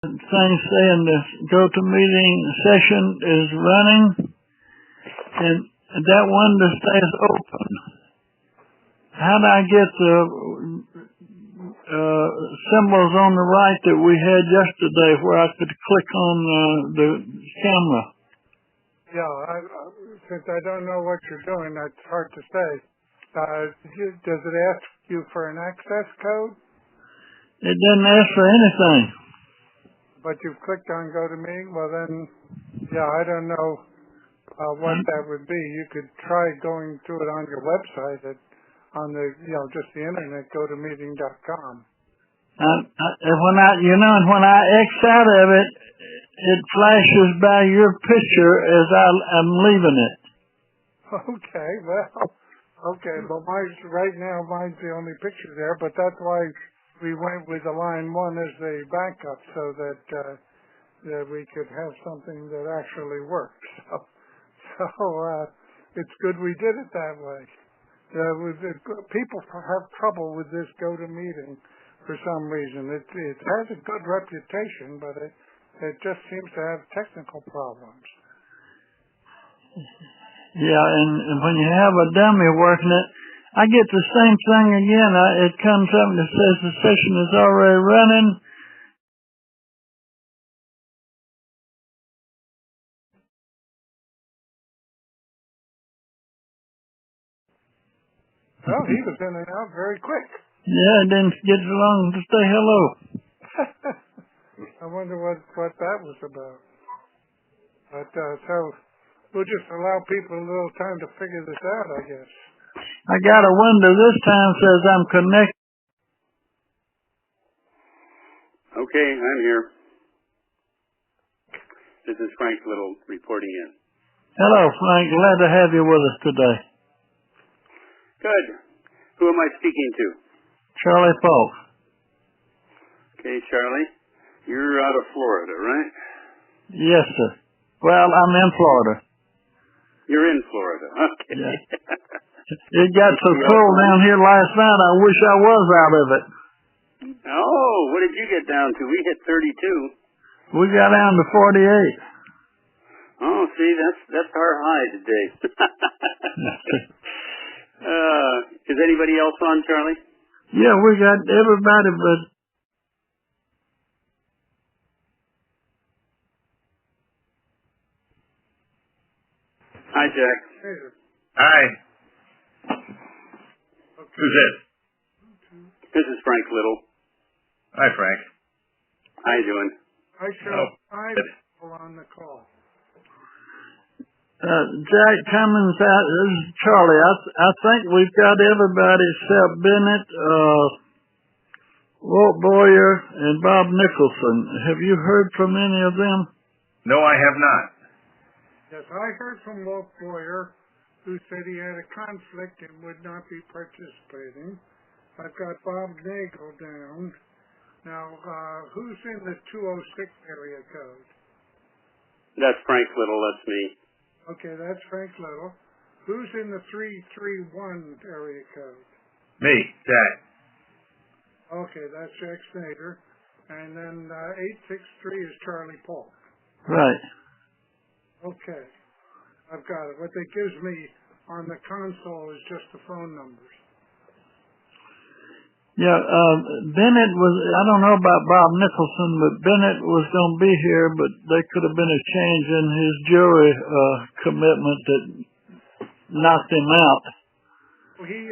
thing saying the go-to-meeting session is running, and that window stays open. How do I get the symbols on the right that we had yesterday where I could click on the camera? Yeah, since I don't know what you're doing, that's hard to say. Does it ask you for an access code? It doesn't ask for anything. But you've clicked on Go to Meeting? Well then, yeah, I don't know what that would be. You could try going to it on your website on the, just the internet, gotomeeting.com. When I X out of it, it flashes by your picture as I'm leaving it. Okay, but right now mine's the only picture there, but that's why we went with the line 1 as the backup so that we could have something that actually works. So it's good we did it that way. People have trouble with this GoToMeeting for some reason. It has a good reputation, but it just seems to have technical problems. Yeah, and when you have a dummy working it, I get the same thing again. It comes up and it says the session is already running. Well, he was in and out very quick. Yeah, it didn't get along to say hello. I wonder what that was about. But so we'll just allow people a little time to figure this out, I guess. I got a window this time says I'm connected. Okay, I'm here. This is Frank Little reporting in. Hello, Frank. Glad to have you with us today. Good. Who am I speaking to? Charlie Falk. Okay, Charlie. You're out of Florida, right? Yes, sir. Well, I'm in Florida. You're in Florida. Okay. Yeah. It got so cold down here last night, I wish I was out of it. Oh, what did you get down to? We hit 32. We got down to 48. Oh, see, that's our high today. Is anybody else on, Charlie? Yeah, we got everybody but... Hi, Jack. Hi. Okay. Who's this? This is Frank Little. Hi, Frank. How you doing? I show 5 people on the call. Jack Cummins out. This is Charlie. I think we've got everybody except Bennett, Walt Boyer, and Bob Nicholson. Have you heard from any of them? No, I have not. Yes, I heard from Walt Boyer, who said he had a conflict and would not be participating. I've got Bob Nagel down. Now, who's in the 206 area code? That's Frank Little. That's me. Okay, that's Frank Little. Who's in the 331 area code? Me, Jack. Okay, that's Jack Snyder. And then 863 is Charlie Paul. Right. Okay, I've got it. What that gives me on the console is just the phone numbers. Yeah, Bennett was, I don't know about Bob Nicholson, but Bennett was going to be here, but there could have been a change in his jury commitment that knocked him out. Well, he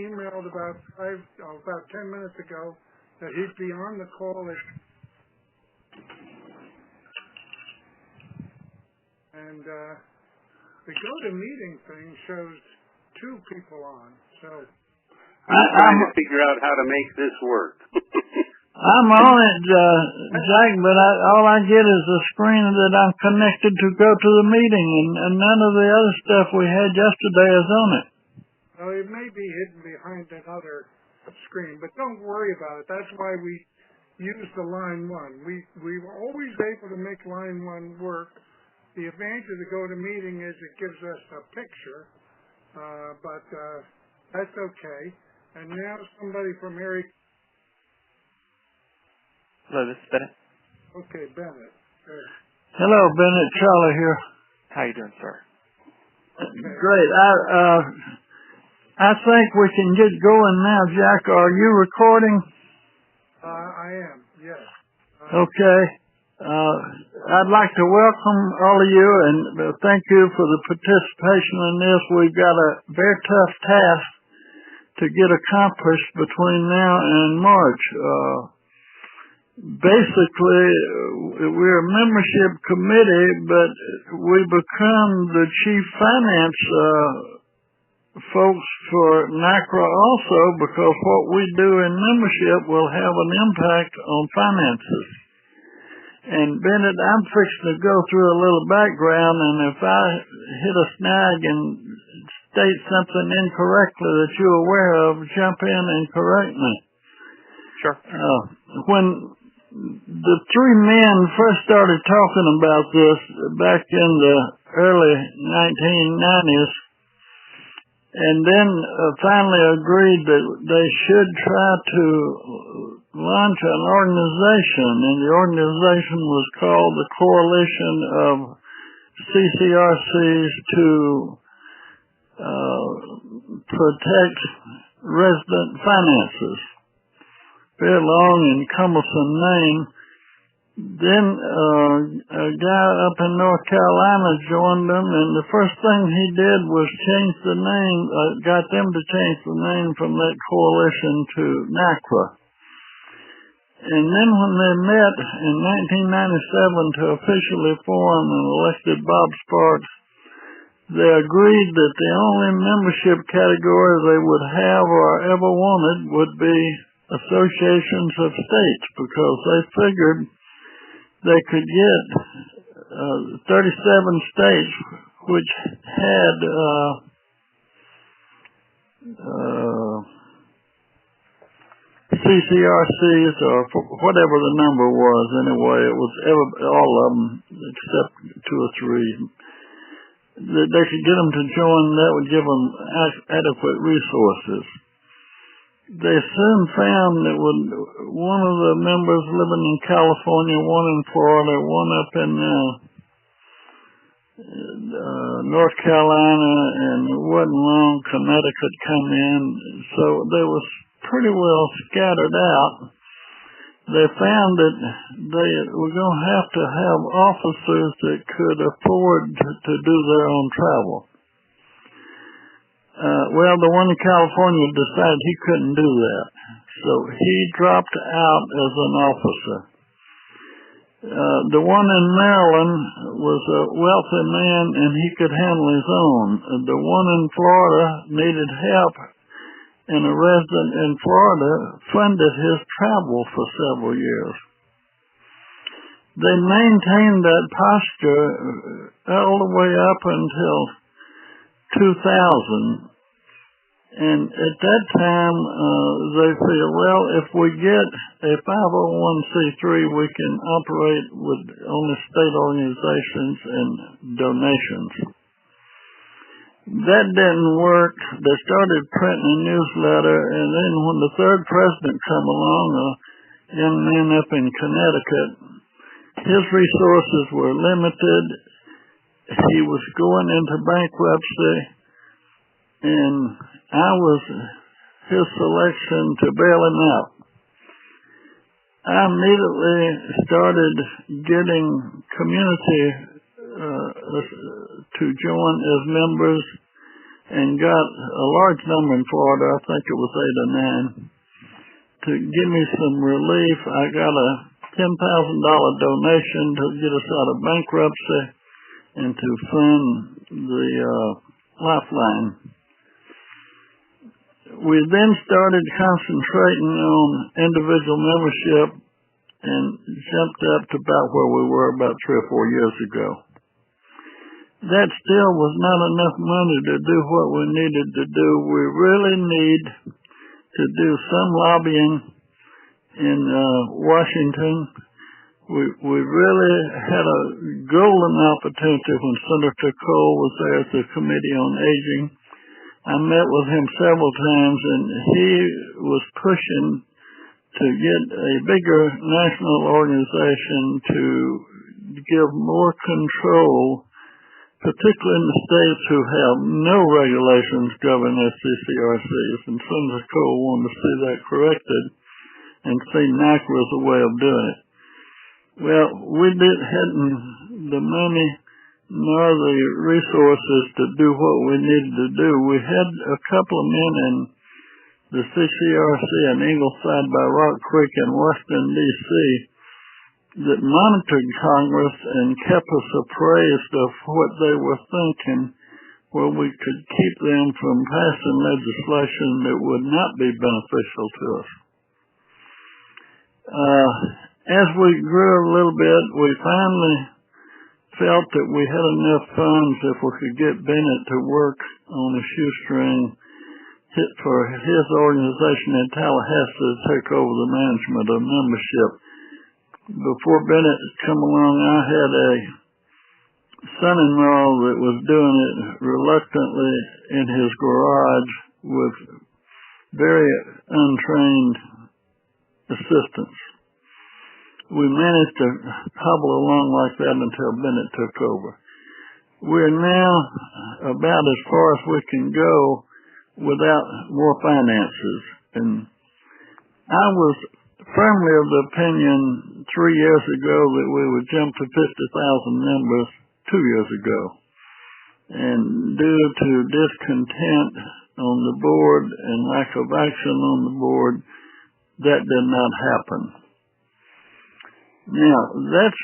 emailed about 10 minutes ago that he'd be on the call and the go-to-meeting thing shows 2 people on, so... I'm trying to figure out how to make this work. I'm on it, Jack, but all I get is a screen that I'm connected to go to the meeting, and none of the other stuff we had yesterday is on it. Well, it may be hidden behind another screen, but don't worry about it. That's why we use the line 1. We were always able to make line 1 work. The advantage of the go-to-meeting is it gives us a picture, but that's okay. And now somebody from area... Hello, this is Bennett. Okay, Bennett. Good. Hello, Bennett. Charlie here. How you doing, sir? Great. I think we can get going now, Jack. Are you recording? I am, yes. Okay. I'd like to welcome all of you and thank you for the participation in this. We've got a very tough task to get accomplished between now and March. Basically, we're a membership committee, but we become the chief finance folks for NaCCRA also, because what we do in membership will have an impact on finances. And Bennett, I'm fixing to go through a little background, and if I hit a snag and state something incorrectly that you're aware of, jump in and correct me. Sure. When the three men first started talking about this back in the early 1990s, and then finally agreed that they should try to launch an organization, and the organization was called the Coalition of CCRCs to Protect Resident Finances. Very long and cumbersome name. Then a guy up in North Carolina joined them, and the first thing he did was change the name, got them to change the name from that coalition to NaCCRA. And then when they met in 1997 to officially form and elected Bob Sparks, they agreed that the only membership category they would have or ever wanted would be associations of states, because they figured they could get 37 states which had CCRCs, or whatever the number was. Anyway, it was all of them except two or three. They could get them to join. That would give them adequate resources. They soon found that one of the members living in California, one in Florida, one up in North Carolina, and it wasn't long Connecticut come in, so they was pretty well scattered out. They found that they were going to have officers that could afford to do their own travel. Well, the one in California decided he couldn't do that, so he dropped out as an officer. The one in Maryland was a wealthy man, and he could handle his own. The one in Florida needed help, and a resident in Florida funded his travel for several years. They maintained that posture all the way up until 2000, and at that time they feel, well, if we get a 501c3, we can operate with only state organizations and donations. That didn't work. They started printing a newsletter, and then when the third president come along, a young man up in Connecticut, his resources were limited. He was going into bankruptcy, and I was his selection to bail him out. I immediately started getting community to join as members, and got a large number in Florida. I think it was 8 or 9, to give me some relief. I got a $10,000 donation to get us out of bankruptcy and to fund the lifeline. We then started concentrating on individual membership and jumped up to about where we were about 3 or 4 years ago. That still was not enough money to do what we needed to do. We really need to do some lobbying in Washington. We really had a golden opportunity when Senator Cole was there at the Committee on Aging. I met with him several times, and he was pushing to get a bigger national organization to give more control, particularly in the states who have no regulations governing NaCCRCs. And Senator Cole wanted to see that corrected and see NaCCRA as a way of doing it. Well, we hadn't the money nor the resources to do what we needed to do. We had a couple of men in the CCRC in Ingleside by Rock Creek in Washington, D.C., that monitored Congress and kept us appraised of what they were thinking, where we could keep them from passing legislation that would not be beneficial to us. As we grew a little bit, we finally felt that we had enough funds if we could get Bennett to work on a shoestring for his organization in Tallahassee to take over the management of membership. Before Bennett come along, I had a son-in-law that was doing it reluctantly in his garage with very untrained assistants. We managed to hobble along like that until Bennett took over. We're now about as far as we can go without more finances. And I was firmly of the opinion 3 years ago that we would jump to 50,000 members 2 years ago. And due to discontent on the board and lack of action on the board, that did not happen. Now, that's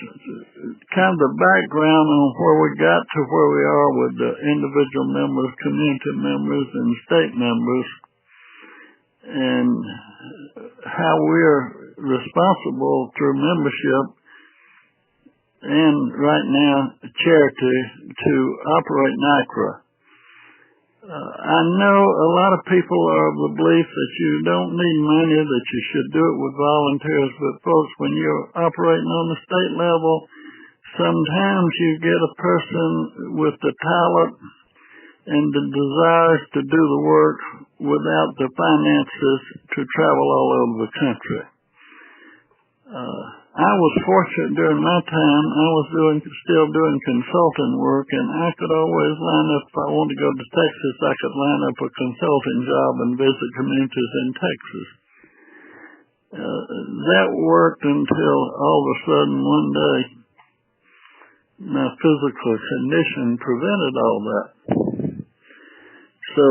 kind of the background on where we got to where we are with the individual members, community members, and state members, and how we're responsible through membership and right now charity to operate NaCCRA. I know a lot of people are of the belief that you don't need money, that you should do it with volunteers, but folks, when you're operating on the state level, sometimes you get a person with the talent and the desires to do the work without the finances to travel all over the country. I was fortunate during my time. I was still doing consulting work, and I could always line up, if I wanted to go to Texas, I could line up a consulting job and visit communities in Texas. That worked until all of a sudden one day my physical condition prevented all that. So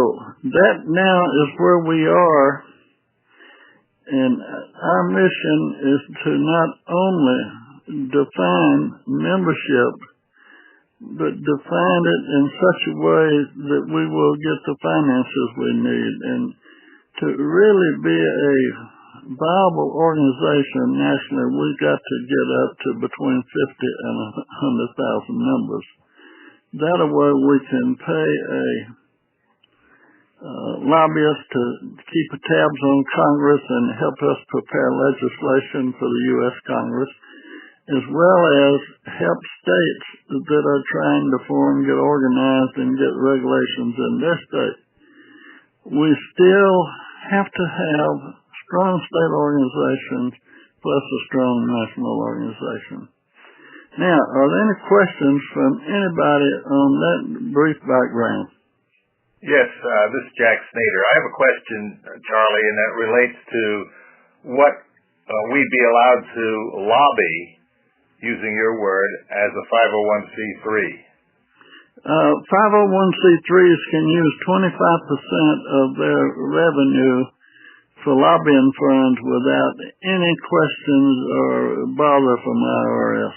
that now is where we are. And our mission is to not only define membership, but define it in such a way that we will get the finances we need. And to really be a viable organization nationally, we've got to get up to between 50 and 100,000 members. That way we can pay a lobbyists to keep tabs on Congress and help us prepare legislation for the U.S. Congress, as well as help states that are trying to form, get organized, and get regulations in their state. We still have to have strong state organizations plus a strong national organization. Now, are there any questions from anybody on that brief background? Yes, this is Jack Snyder. I have a question, Charlie, and that relates to what we'd be allowed to lobby, using your word, as a 501c3. 501c3s can use 25% of their revenue for lobbying funds without any questions or bother from IRS.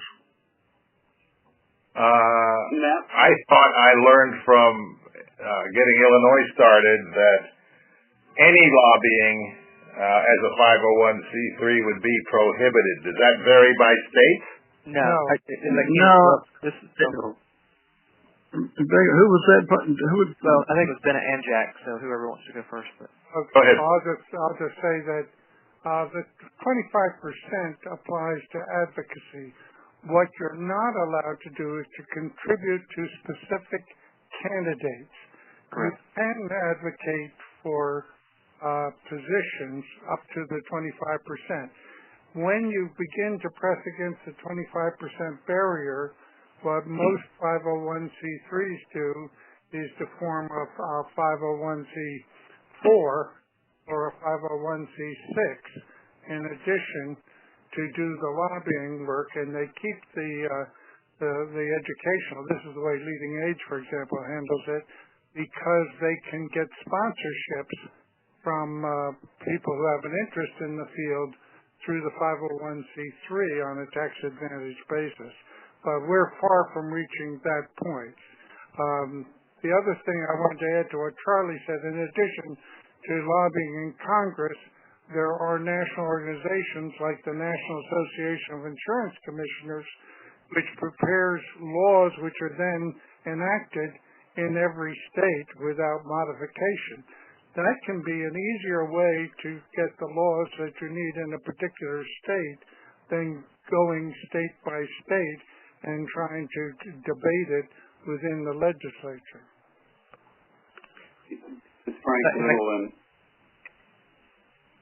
I thought I learned from getting Illinois started that any lobbying as a 501c3 would be prohibited. Does that vary by state? No. No. This is federal. Who was that? Well, I think it was Bennett and Jack, so whoever wants to go first. But. Okay, go ahead. I'll just say that the 25% applies to advocacy. What you're not allowed to do is to contribute to specific candidates. Correct. You can advocate for positions up to the 25%. When you begin to press against the 25% barrier, what most 501c3s do is to form a 501c4 or a 501c6 in addition to do the lobbying work, and they keep the educational. This is the way Leading Age, for example, handles it, because they can get sponsorships from people who have an interest in the field through the 501c3 on a tax-advantaged basis. But we're far from reaching that point. The other thing I wanted to add to what Charlie said, in addition to lobbying in Congress, there are national organizations like the National Association of Insurance Commissioners, which prepares laws which are then enacted in every state without modification. That can be an easier way to get the laws that you need in a particular state than going state by state and trying to debate it within the legislature. Ms. Frank,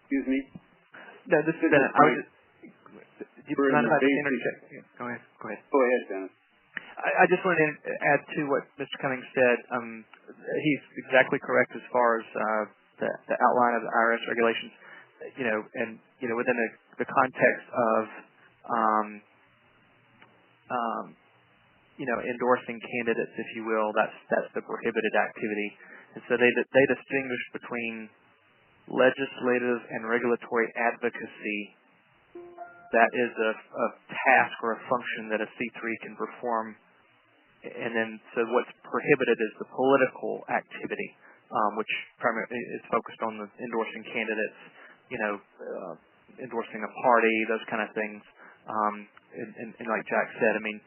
excuse me? No, this is Dennis. Do you mind if I interject? Go ahead. Go ahead, Dennis. I just wanted to add to what Mr. Cummings said. He's exactly correct as far as the outline of the IRS regulations. Within the context of endorsing candidates, if you will, that's the prohibited activity. And so they distinguish between legislative and regulatory advocacy. That is a task or a function that a C3 can perform. And then, so what's prohibited is the political activity, which primarily is focused on the endorsing candidates, endorsing a party, those kind of things. And like Jack said, I mean,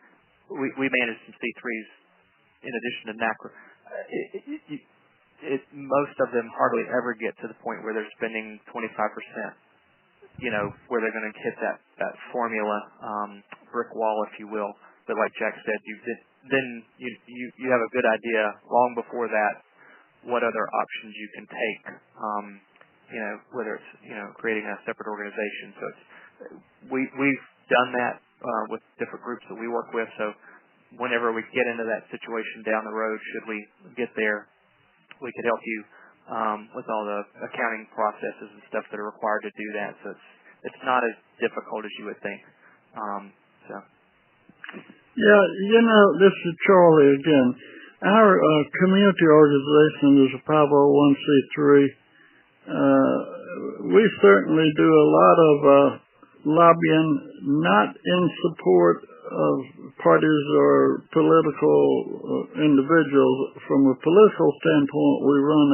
we manage some C3s in addition to NaCCRA. Most of them hardly ever get to the point where they're spending 25%. Where they're going to hit that formula brick wall, if you will. But like Jack said, you have a good idea long before that what other options you can take. Whether it's creating a separate organization. So we've done that with different groups that we work with. So whenever we get into that situation down the road, should we get there, we could help you with all the accounting processes and stuff that are required to do that. So it's not as difficult as you would think. Yeah, this is Charlie again. Our community organization is a 501c3. We certainly do a lot of lobbying, not in support of parties or political individuals. From a political standpoint, we run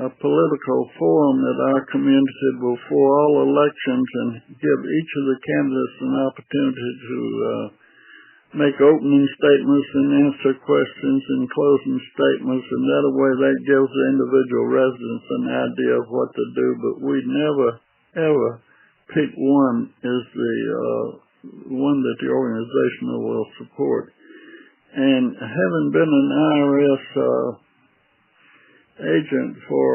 a political forum at our community before all elections and give each of the candidates an opportunity to make opening statements and answer questions and closing statements, and that way that gives the individual residents an idea of what to do. But we never, ever pick one as the one that the organization will support. And having been an IRS agent for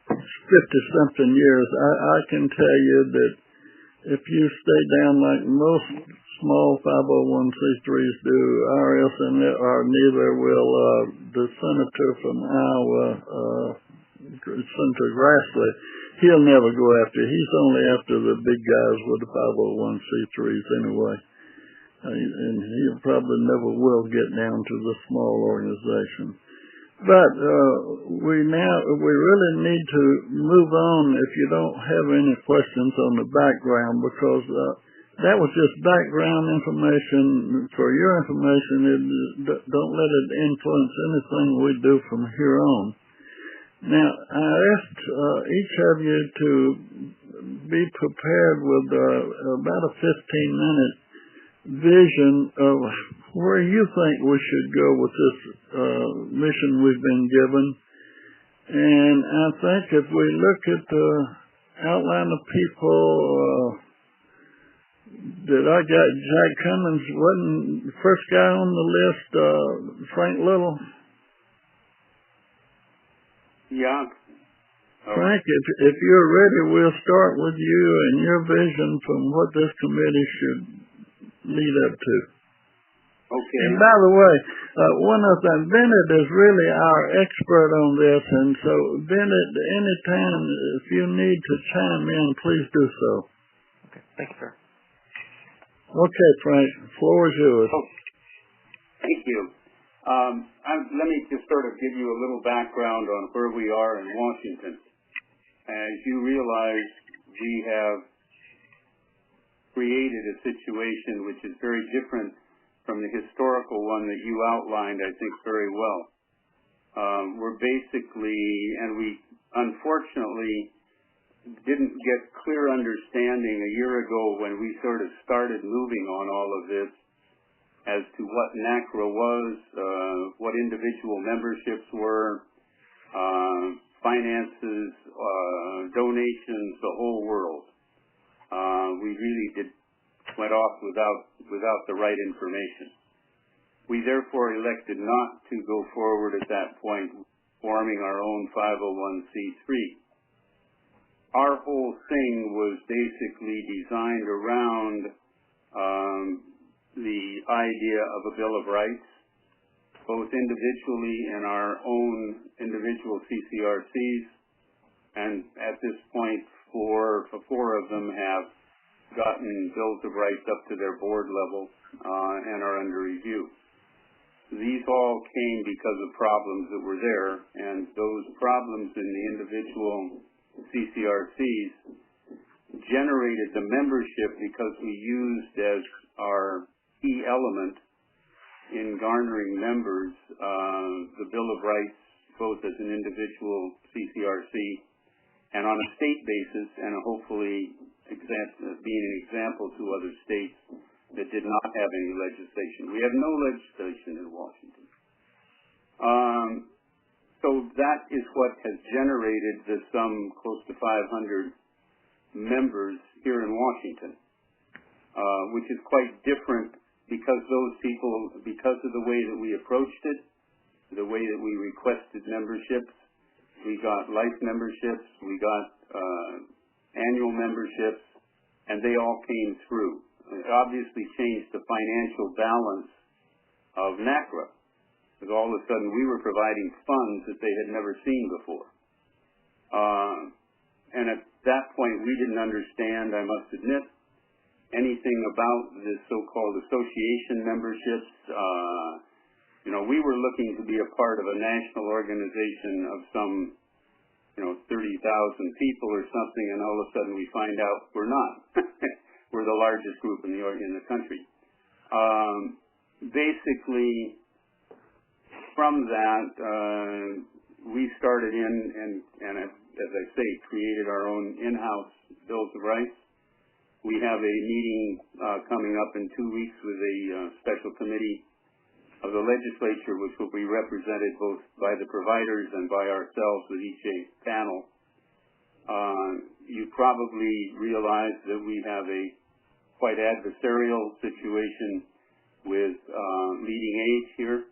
50-something years, I can tell you that if you stay down like most small 501c3s do, IRS or neither will the senator from Iowa, Senator Grassley, he'll never go after. He's only after the big guys with the 501c3s anyway. And he probably never will get down to the small organization. But we really need to move on if you don't have any questions on the background, because that was just background information for your information. Don't let it influence anything we do from here on. Now, I asked each of you to be prepared with about a 15-minute vision of where you think we should go with this mission we've been given. And I think if we look at the outline of people that I got, Jack Cummings wasn't the first guy on the list, Frank Little. Yeah. Frank, if you're ready, we'll start with you and your vision from what this committee should lead up to. Okay. And by the way, one of them, Bennett is really our expert on this, and so Bennett, anytime if you need to chime in, please do so. Okay, thank you, sir. Okay, Frank, the floor is yours. Oh, thank you. Let me just sort of give you a little background on where we are in Washington. As you realize, we have created a situation which is very different from the historical one that you outlined, I think, very well. We're basically, and we unfortunately didn't get clear understanding a year ago when we sort of started moving on all of this as to what NaCCRA was, what individual memberships were, finances, donations, the whole world. We really went off without the right information. We therefore elected not to go forward at that point, forming our own 501c3. Our whole thing was basically designed around the idea of a Bill of Rights, both individually in our own individual CCRCs, and at this point, four of them have gotten Bills of Rights up to their board level and are under review. These all came because of problems that were there, and those problems in the individual CCRCs generated the membership because we used as our key element in garnering members the Bill of Rights, both as an individual CCRC and on a state basis, and hopefully being an example to other states that did not have any legislation. We have no legislation in Washington. So that is what has generated the sum close to 500 members here in Washington, which is quite different because those people, because of the way that we approached it, the way that we requested memberships, we got life memberships, we got annual memberships, and they all came through. It obviously changed the financial balance of NaCCRA, because all of a sudden we were providing funds that they had never seen before. And at that point we didn't understand, I must admit, anything about the so-called association memberships. We were looking to be a part of a national organization of some 30,000 people or something, and all of a sudden we find out we're not. We're the largest group in the country. Basically, from that, we started and as I say, created our own in-house Bills of Rights. We have a meeting coming up in 2 weeks with a special committee of the legislature, which will be represented both by the providers and by ourselves with each a panel. You probably realize that we have a quite adversarial situation with leading age here,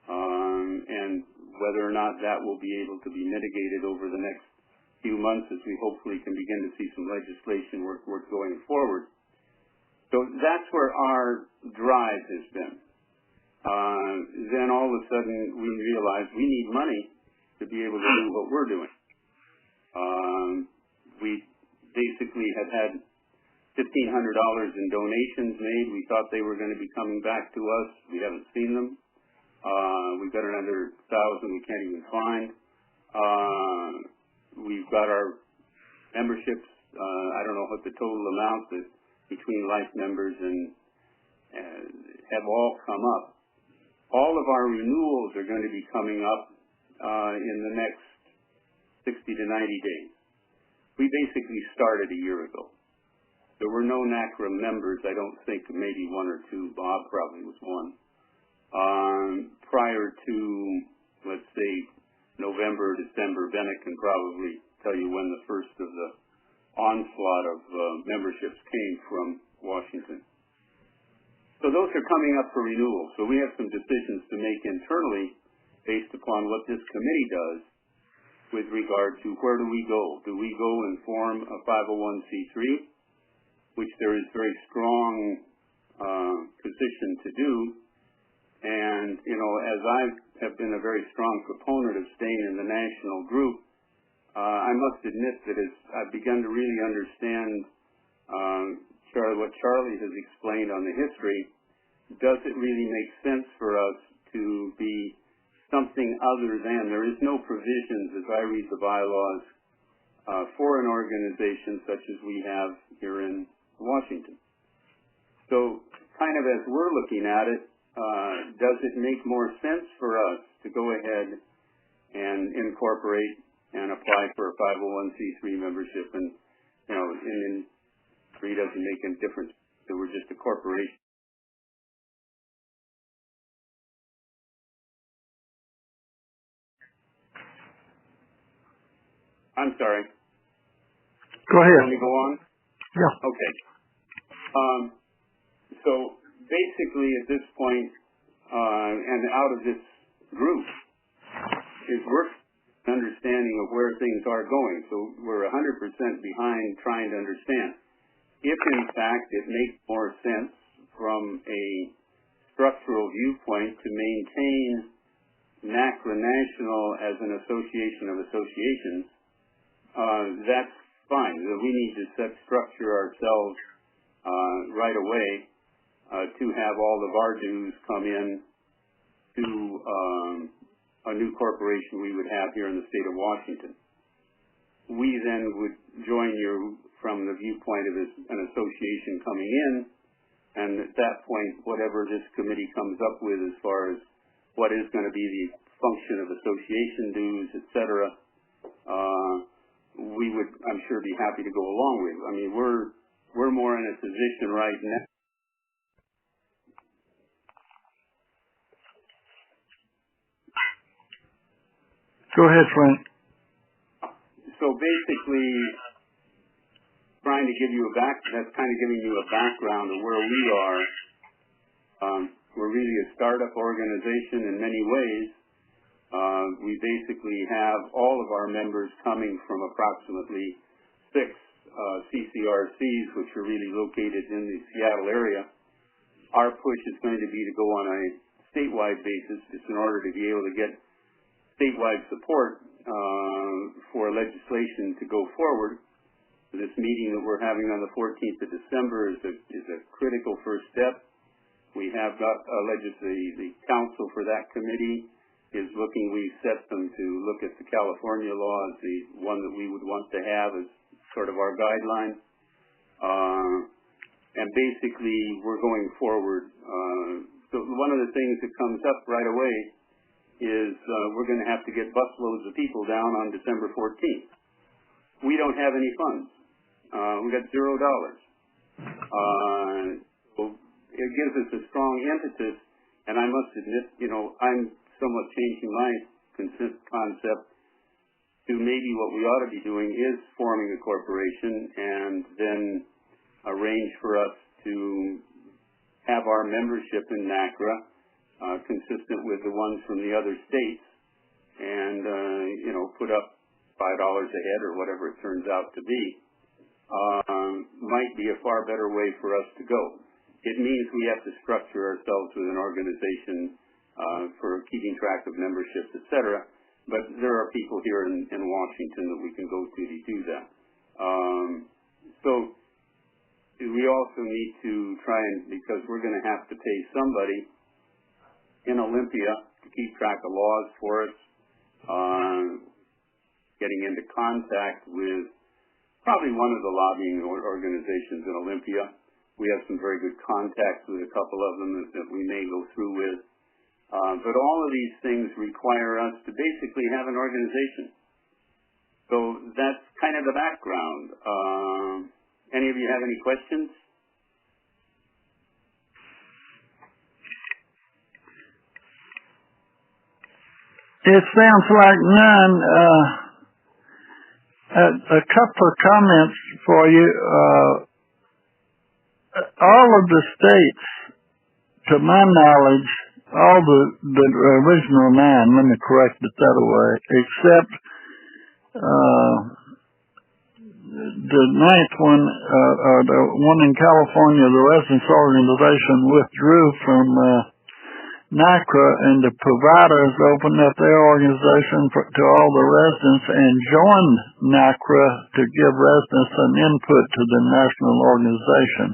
and whether or not that will be able to be mitigated over the next few months as we hopefully can begin to see some legislation work going forward. So that's where our drive has been. Then all of a sudden we realized we need money to be able to do what we're doing. We basically have had $1,500 in donations made. We thought they were going to be coming back to us. We haven't seen them. We've got another 1,000 we can't even find. We've got our memberships. I don't know what the total amount that between life members and have all come up. All of our renewals are going to be coming up in the next 60 to 90 days. We basically started a year ago. There were no NaCCRA members, I don't think, maybe one or two. Bob probably was one. Prior to, let's say, November or December, Bennett can probably tell you when the first of the onslaught of memberships came from Washington. So those are coming up for renewal. So we have some decisions to make internally based upon what this committee does with regard to where do we go. Do we go and form a 501c3, which there is very strong position to do, and, you know, as I have been a very strong proponent of staying in the national group, I must admit that as I've begun to really understand what Charlie has explained on the history, does it really make sense for us to be something other than, there is no provisions, as I read the bylaws, for an organization such as we have here in Washington. So, kind of as we're looking at it, does it make more sense for us to go ahead and incorporate and apply for a 501c3 membership? And, you know, in it doesn't make any difference. So we're just a corporation. I'm sorry. Go ahead. Let me go on? Yeah. Okay. So basically at this point, and out of this group, is we're understanding of where things are going. So we're 100% behind trying to understand. If in fact it makes more sense from a structural viewpoint to maintain NaCCRA National as an association of associations, that's fine. We need to structure ourselves right away to have all of our dues come in to a new corporation we would have here in the state of Washington. We then would join you from the viewpoint of an association coming in, and at that point, whatever this committee comes up with as far as what is going to be the function of association dues, et cetera, we would, I'm sure, be happy to go along with. I mean, we're more in a position right now. Go ahead, Frank. So basically, trying to give you that's kind of giving you a background of where we are. We're really a startup organization in many ways. We basically have all of our members coming from approximately 6 CCRCs, which are really located in the Seattle area. Our push is going to be to go on a statewide basis just in order to be able to get statewide support for legislation to go forward. This meeting that we're having on the 14th of December is a critical first step. We have got the council for that committee is looking, we set them to look at the California law as the one that we would want to have as sort of our guideline. And basically, we're going forward. So one of the things that comes up right away is we're going to have to get busloads of people down on December 14th. We don't have any funds. We got $0. So it gives us a strong impetus, and I must admit, you know, I'm somewhat changing my concept to maybe what we ought to be doing is forming a corporation and then arrange for us to have our membership in NaCCRA consistent with the ones from the other states, and you know, put up $5 a head or whatever it turns out to be. Might be a far better way for us to go. It means we have to structure ourselves with an organization for keeping track of memberships, etc. But there are people here in Washington that we can go to do that. So we also need to try and, because we're going to have to pay somebody in Olympia to keep track of laws for us, getting into contact with probably one of the lobbying organizations in Olympia. We have some very good contacts with a couple of them that we may go through with. But all of these things require us to basically have an organization. So that's kind of the background. Any of you have any questions? It sounds like none. A couple of comments for you. All of the states, to my knowledge, all the original 9, let me correct it that way, except the ninth one, the one in California, the residents organization withdrew from NaCCRA, and the providers opened up their organization to all the residents and joined NaCCRA to give residents an input to the national organization.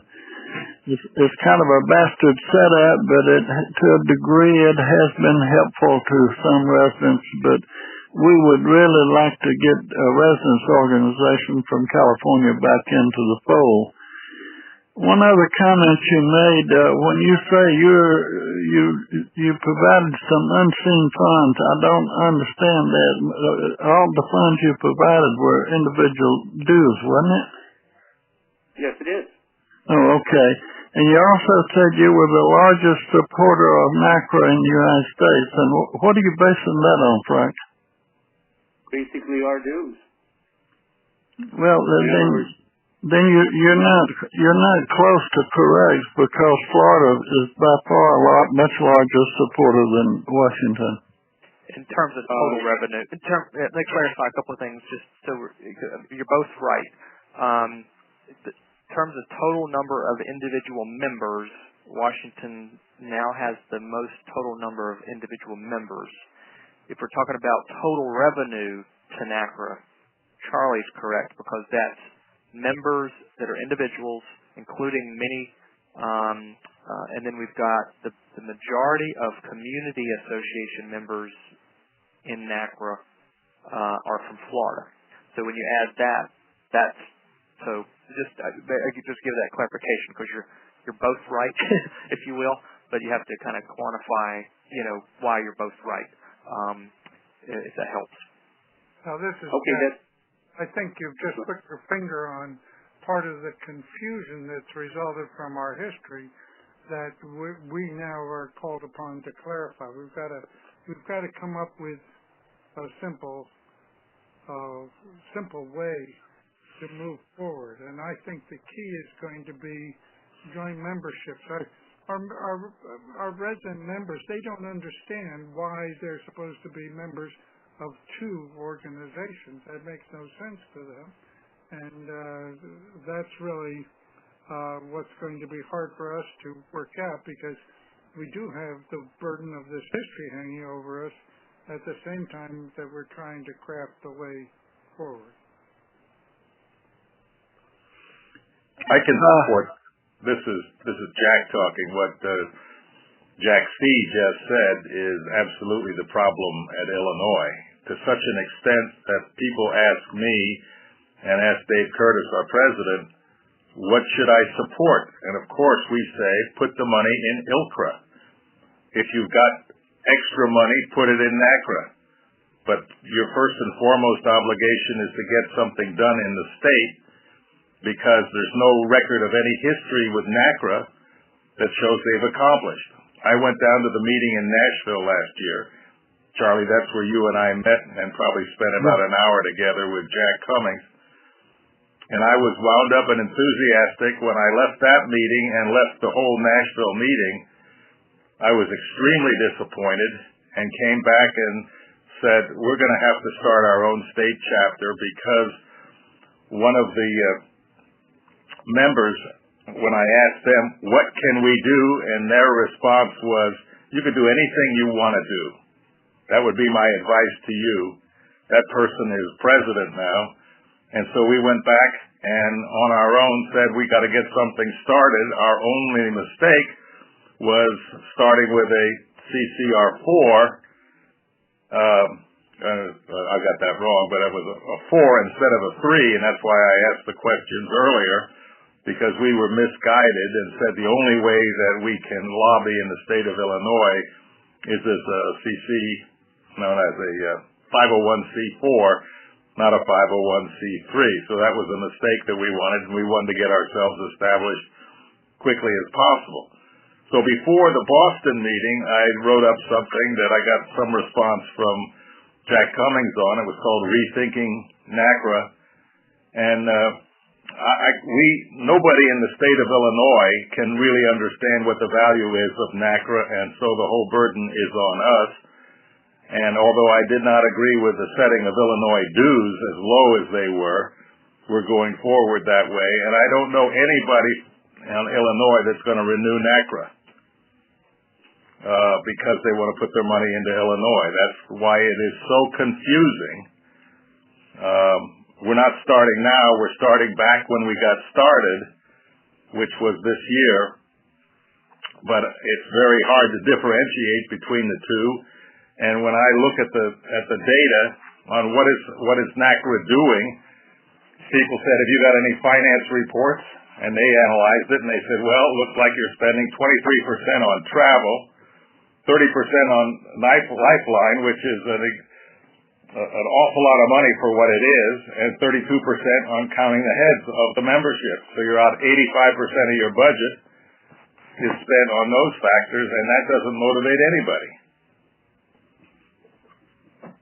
It's kind of a bastard setup, but to a degree it has been helpful to some residents, but we would really like to get a residents organization from California back into the fold. One other comment you made, when you say you provided some unseen funds, I don't understand that. All the funds you provided were individual dues, wasn't it? Yes, it is. Oh, okay. And you also said you were the largest supporter of NaCCRA in the United States. And what are you basing that on, Frank? Basically our dues. Well, then you're not close to correct, because Florida is by far much larger supporter than Washington. In terms of total revenue, let me clarify a couple of things, just so you're both right. In terms of total number of individual members, Washington now has the most total number of individual members. If we're talking about total revenue to NaCCRA, Charlie's correct, because that's members that are individuals, including many, and then we've got the majority of community association members in NaCCRA are from Florida. So when you add that, that's so. I could just give that clarification, because you're both right, if you will, but you have to kind of quantify, why you're both right, if that helps. Now this is okay. I think you've just put your finger on part of the confusion that's resulted from our history that we now are called upon to clarify. We've got to come up with a simple way to move forward, and I think the key is going to be joint memberships. Our resident members, they don't understand why they're supposed to be members of two organizations. That makes no sense to them, and that's really what's going to be hard for us to work out, because we do have the burden of this history hanging over us at the same time that we're trying to craft the way forward. I can support. This is Jack talking. What Jack C. just said is absolutely the problem at Illinois, to such an extent that people ask me and ask Dave Curtis, our president, what should I support? And of course we say, put the money in ILCRA. If you've got extra money, put it in NaCCRA. But your first and foremost obligation is to get something done in the state, because there's no record of any history with NaCCRA that shows they've accomplished. I went down to the meeting in Nashville last year. Charlie, that's where you and I met and probably spent about an hour together with Jack Cummings. And I was wound up and enthusiastic when I left that meeting and left the whole Nashville meeting. I was extremely disappointed and came back and said, we're going to have to start our own state chapter, because one of the members, when I asked them, what can we do? And their response was, you can do anything you want to do. That would be my advice to you. That person is president now. And so we went back and on our own said, we got to get something started. Our only mistake was starting with a CCR4. I got that wrong, but it was a 4 instead of a 3, and that's why I asked the questions earlier, because we were misguided and said the only way that we can lobby in the state of Illinois is as a CC, known as a 501c4, not a 501c3. So that was a mistake that we wanted, and we wanted to get ourselves established quickly as possible. So before the Boston meeting, I wrote up something that I got some response from Jack Cummings on. It was called Rethinking NaCCRA, and nobody in the state of Illinois can really understand what the value is of NaCCRA, and so the whole burden is on us. And although I did not agree with the setting of Illinois dues as low as they were, we're going forward that way. And I don't know anybody in Illinois that's going to renew NaCCRA because they want to put their money into Illinois. That's why it is so confusing. We're not starting now. We're starting back when we got started, which was this year. But it's very hard to differentiate between the two. And when I look at the data on what is NaCCRA doing, people said, "Have you got any finance reports?" And they analyzed it, and they said, "Well, it looks like you're spending 23% on travel, 30% on Lifeline, which is an awful lot of money for what it is, and 32% on counting the heads of the membership. So you're out 85% of your budget is spent on those factors, and that doesn't motivate anybody."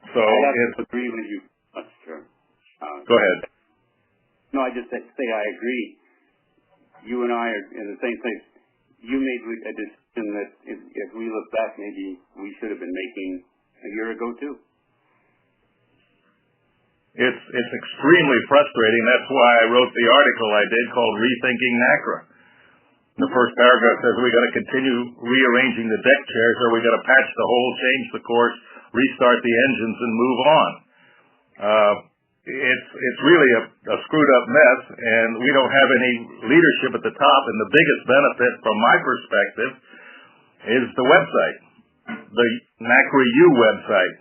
So I have to agree with you, sir. Go ahead. No, I just say I agree. You and I are in the same place. You made a decision that, if we look back, maybe we should have been making a year ago too. It's extremely frustrating. That's why I wrote the article I did called "Rethinking NaCCRA." The first paragraph says we got to continue rearranging the deck chairs, or we got to patch the hole, change the course, restart the engines, and move on. It's really a screwed up mess, and we don't have any leadership at the top. And the biggest benefit, from my perspective, is the website, the NaCCRA U website.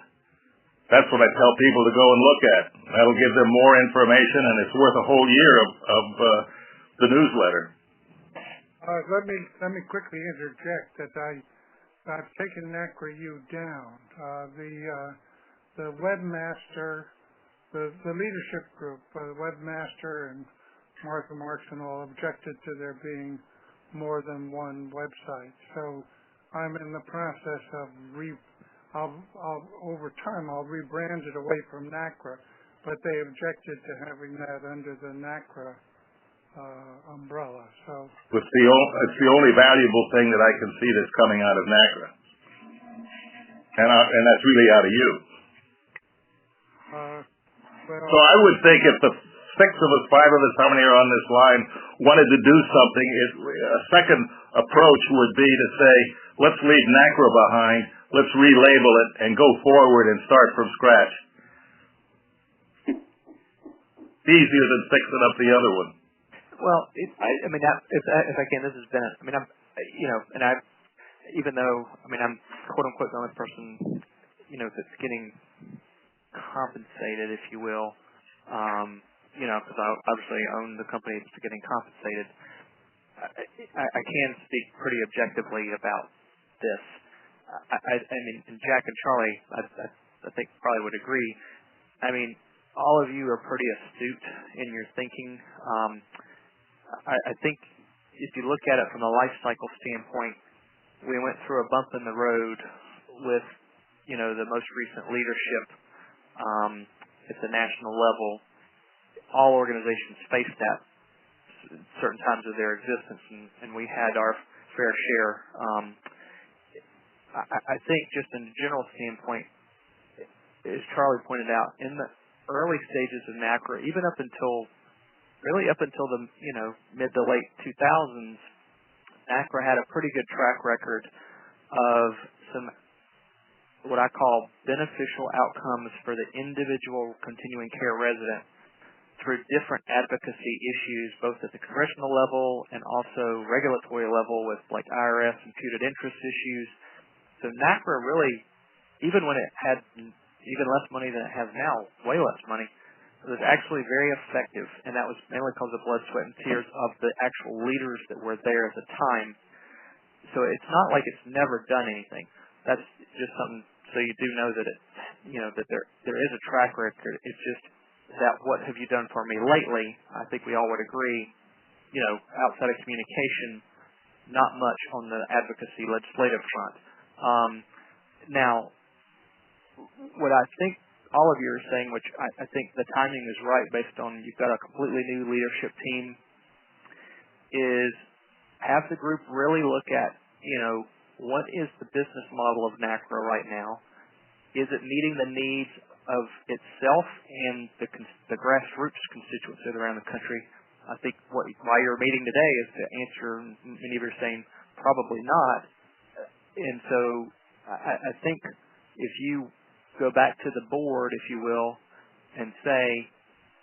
That's what I tell people to go and look at. That'll give them more information, and it's worth a whole year of the newsletter. Let me quickly interject that I've taken NaCCRA U down. The webmaster, the leadership group, the webmaster and Martha Marks and all objected to there being more than one website. So I'm in the process of over time I'll rebrand it away from NaCCRA, but they objected to having that under the NaCCRA umbrella. So it's the only valuable thing that I can see that's coming out of NaCCRA, and that's really out of you. So I would think if the 6 of us, 5 of us, how many are on this line, wanted to do something, a second approach would be to say, let's leave NaCCRA behind, let's relabel it, and go forward and start from scratch. Easier than fixing up the other one. Well, if I can, this has been, and I, even though, I'm quote unquote the only person, that's getting compensated, if you will, because I obviously own the company that's getting compensated. I can speak pretty objectively about this. And Jack and Charlie, I think probably would agree. All of you are pretty astute in your thinking. I think if you look at it from a life cycle standpoint, we went through a bump in the road with, the most recent leadership at the national level. All organizations face that at certain times of their existence, and we had our fair share. I think just in a general standpoint, as Charlie pointed out, in the early stages of NaCCRA, even up until the mid to late 2000s, NaCCRA had a pretty good track record of some what I call beneficial outcomes for the individual continuing care resident through different advocacy issues, both at the congressional level and also regulatory level with like IRS imputed interest issues. So NaCCRA really, even when it had even less money than it has now, way less money, it was actually very effective, and that was mainly because of blood, sweat, and tears of the actual leaders that were there at the time. So it's not like it's never done anything. That's just something, so you do know that that there is a track record. It's just that what have you done for me lately? I think we all would agree, outside of communication, not much on the advocacy legislative front. Now, what I think all of you are saying, which I think the timing is right based on you've got a completely new leadership team, is have the group really look at, what is the business model of NaCCRA right now? is it meeting the needs of itself and the grassroots constituents that are around the country? I think why you're meeting today is to answer, many of you are saying probably not. And so I think if you go back to the board, if you will, and say,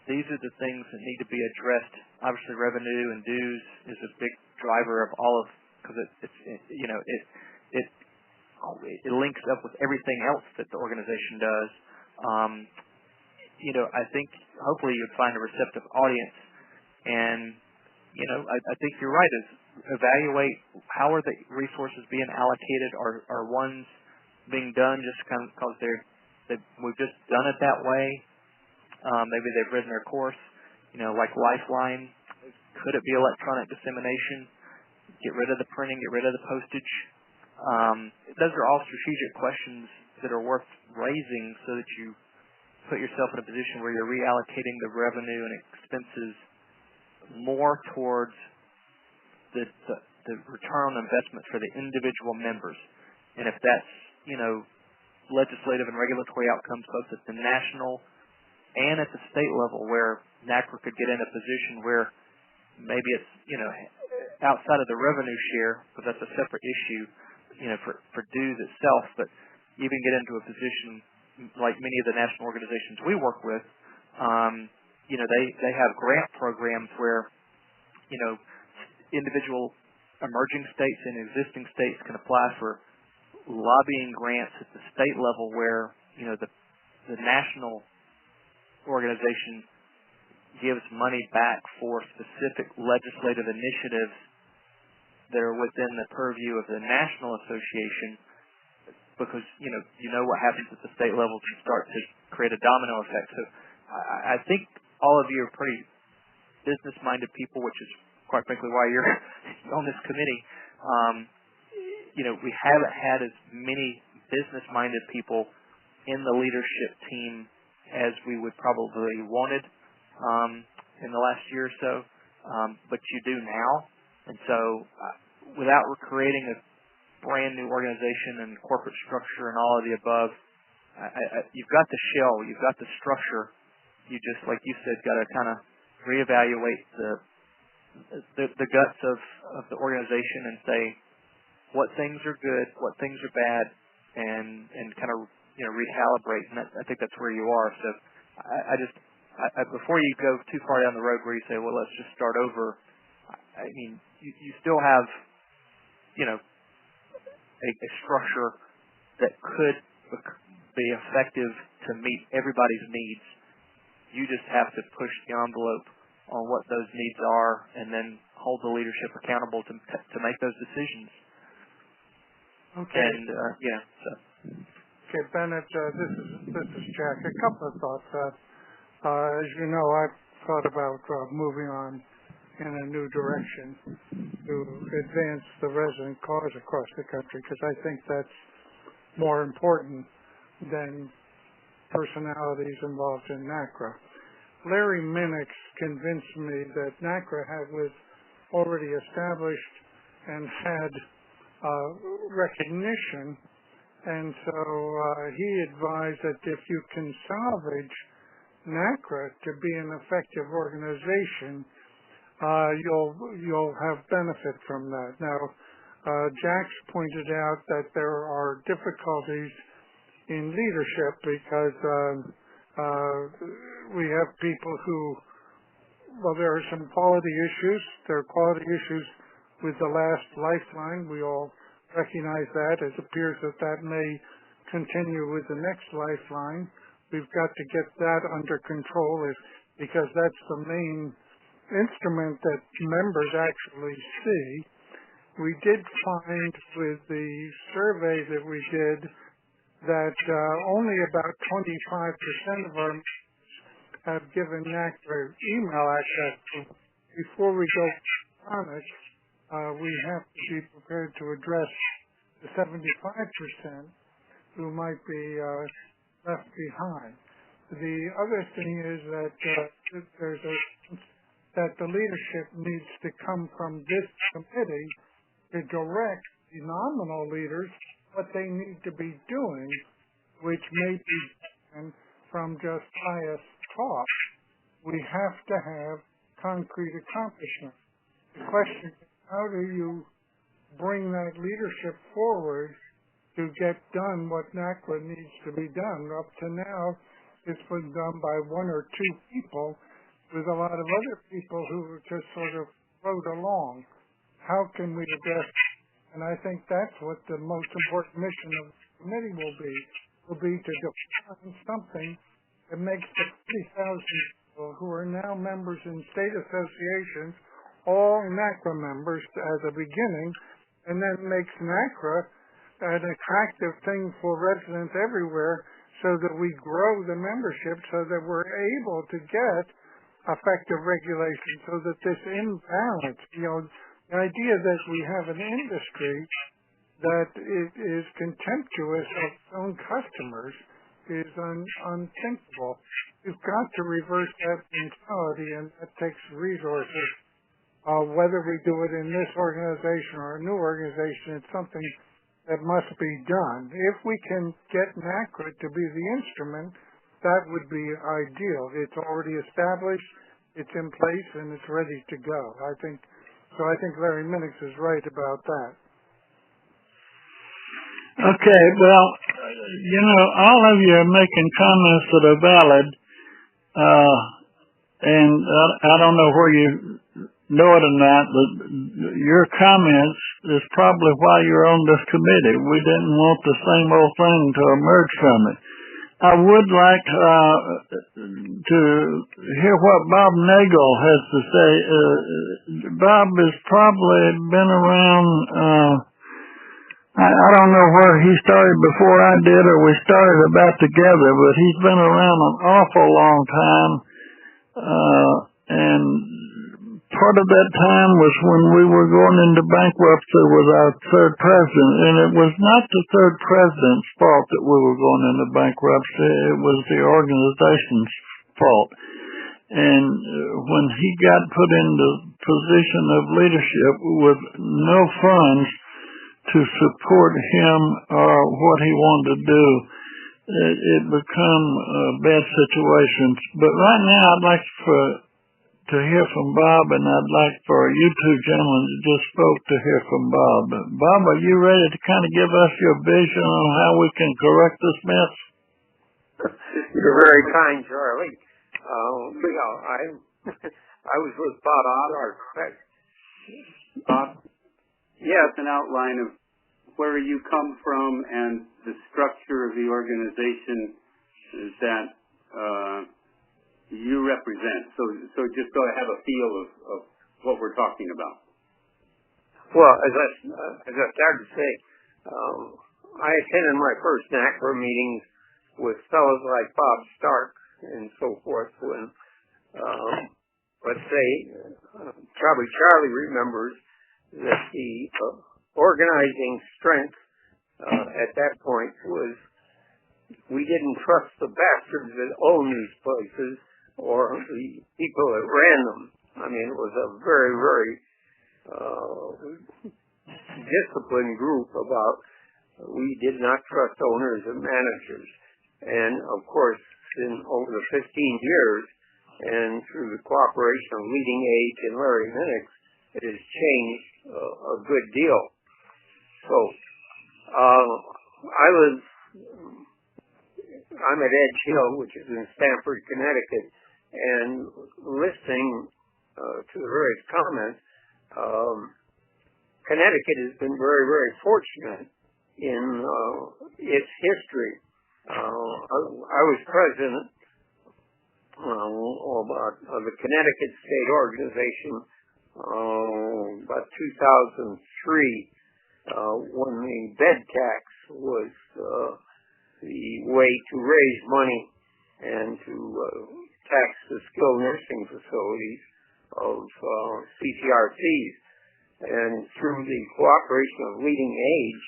these are the things that need to be addressed. Obviously, revenue and dues is a big driver of all of, because it links up with everything else that the organization does. I think hopefully you'd find a receptive audience. And, I think you're right, is evaluate how are the resources being allocated. Are ones being done just kind of because we've just done it that way? Maybe they've written their course, like Lifeline. Could it be electronic dissemination? Get rid of the printing, get rid of the postage. Those are all strategic questions that are worth raising so that you put yourself in a position where you're reallocating the revenue and expenses more towards the return on investment for the individual members. And if that's, legislative and regulatory outcomes both at the national and at the state level, where NaCCRA could get in a position where maybe it's, outside of the revenue share, but that's a separate issue, for dues itself, but even get into a position like many of the national organizations we work with, they have grant programs where, individual emerging states and existing states can apply for lobbying grants at the state level where, the national organization gives money back for specific legislative initiatives that are within the purview of the national association, because what happens at the state level can start to create a domino effect. So I think all of you are pretty business-minded people, which is quite frankly why you're on this committee. We haven't had as many business-minded people in the leadership team as we would probably wanted in the last year or so, but you do now. And so without creating a brand new organization and corporate structure and all of the above, you've got the shell, you've got the structure. You just, like you said, got to kind of reevaluate the guts of the organization and say what things are good, what things are bad, and kind of recalibrate. And I think that's where you are. So I before you go too far down the road where you say, well, let's just start over. I mean, you still have a structure that could be effective to meet everybody's needs. You just have to push the envelope on what those needs are, and then hold the leadership accountable to make those decisions. Okay. And Okay, Bennett. This is Jack. A couple of thoughts. As you know, I've thought about moving on in a new direction to advance the resident cause across the country, because I think that's more important than personalities involved in NaCCRA. Larry Minix convinced me that NaCCRA was already established and had recognition, and so he advised that if you can salvage NaCCRA to be an effective organization, you'll have benefit from that. Now, Jack's pointed out that there are difficulties in leadership because we have people who, there are some quality issues. There are quality issues with the last Lifeline. We all recognize that. It appears that may continue with the next Lifeline. We've got to get that under control because that's the main instrument that members actually see. We did find with the survey that we did that only about 25% of our have given NaCCRA email access. Before we go on it, we have to be prepared to address the 75% who might be left behind. The other thing is that that the leadership needs to come from this committee to direct the nominal leaders what they need to be doing which may be different from just pious talk. We have to have concrete accomplishments. The question is, how do you bring that leadership forward to get done what NaCCRA needs to be done? Up to now, it's been done by one or two people with a lot of other people who just sort of float along. How can we address it? And I think that's what the most important mission of the committee will be to define something that makes the 30,000 people who are now members in state associations all NaCCRA members as a beginning, and then makes NaCCRA an attractive thing for residents everywhere so that we grow the membership so that we're able to get effective regulation, so that this imbalance, the idea that we have an industry that is contemptuous of its own customers is unthinkable. You've got to reverse that mentality, and that takes resources. Whether we do it in this organization or a new organization, it's something that must be done. If we can get NaCCRA to be the instrument, that would be ideal. It's already established, it's in place, and it's ready to go. I think Larry Minix is right about that. Okay, well, all of you are making comments that are valid, and I don't know where you know it or not, but your comments is probably why you're on this committee. We didn't want the same old thing to emerge from it. I would like to hear what Bob Nagel has to say. Bob has probably been around, I don't know where he started before I did, or we started about together, but he's been around an awful long time, and part of that time was when we were going into bankruptcy with our third president, and it was not the third president's fault that we were going into bankruptcy. It was the organization's fault. And when he got put in the position of leadership with no funds to support him or what he wanted to do, it became bad situations. But right now I'd like to hear from Bob, and I'd like for you two gentlemen that just spoke to hear from Bob. Bob, are you ready to kind of give us your vision on how we can correct this mess? You're very kind, Charlie. I was with Bob. Yes, an outline of where you come from and the structure of the organization that you represent. So just so I have a feel of what we're talking about. Well, as I started to say, I attended my first NaCCRA meetings with fellows like Bob Stark and so forth when, let's say, probably Charlie remembers that the organizing strength at that point was we didn't trust the bastards that own these places or the people that ran them. I mean, it was a very, very disciplined group about we did not trust owners and managers. And, of course, over the 15 years and through the cooperation of Leading Age and Larry Minix, it has changed a good deal. So, I'm at Edge Hill, which is in Stamford, Connecticut, and listening to the various comments, Connecticut has been very, very fortunate in its history. I was president of the Connecticut State Organization about 2003 when the bed tax was the way to raise money and to tax the skilled nursing facilities of CCRCs. And through the cooperation of Leading Age,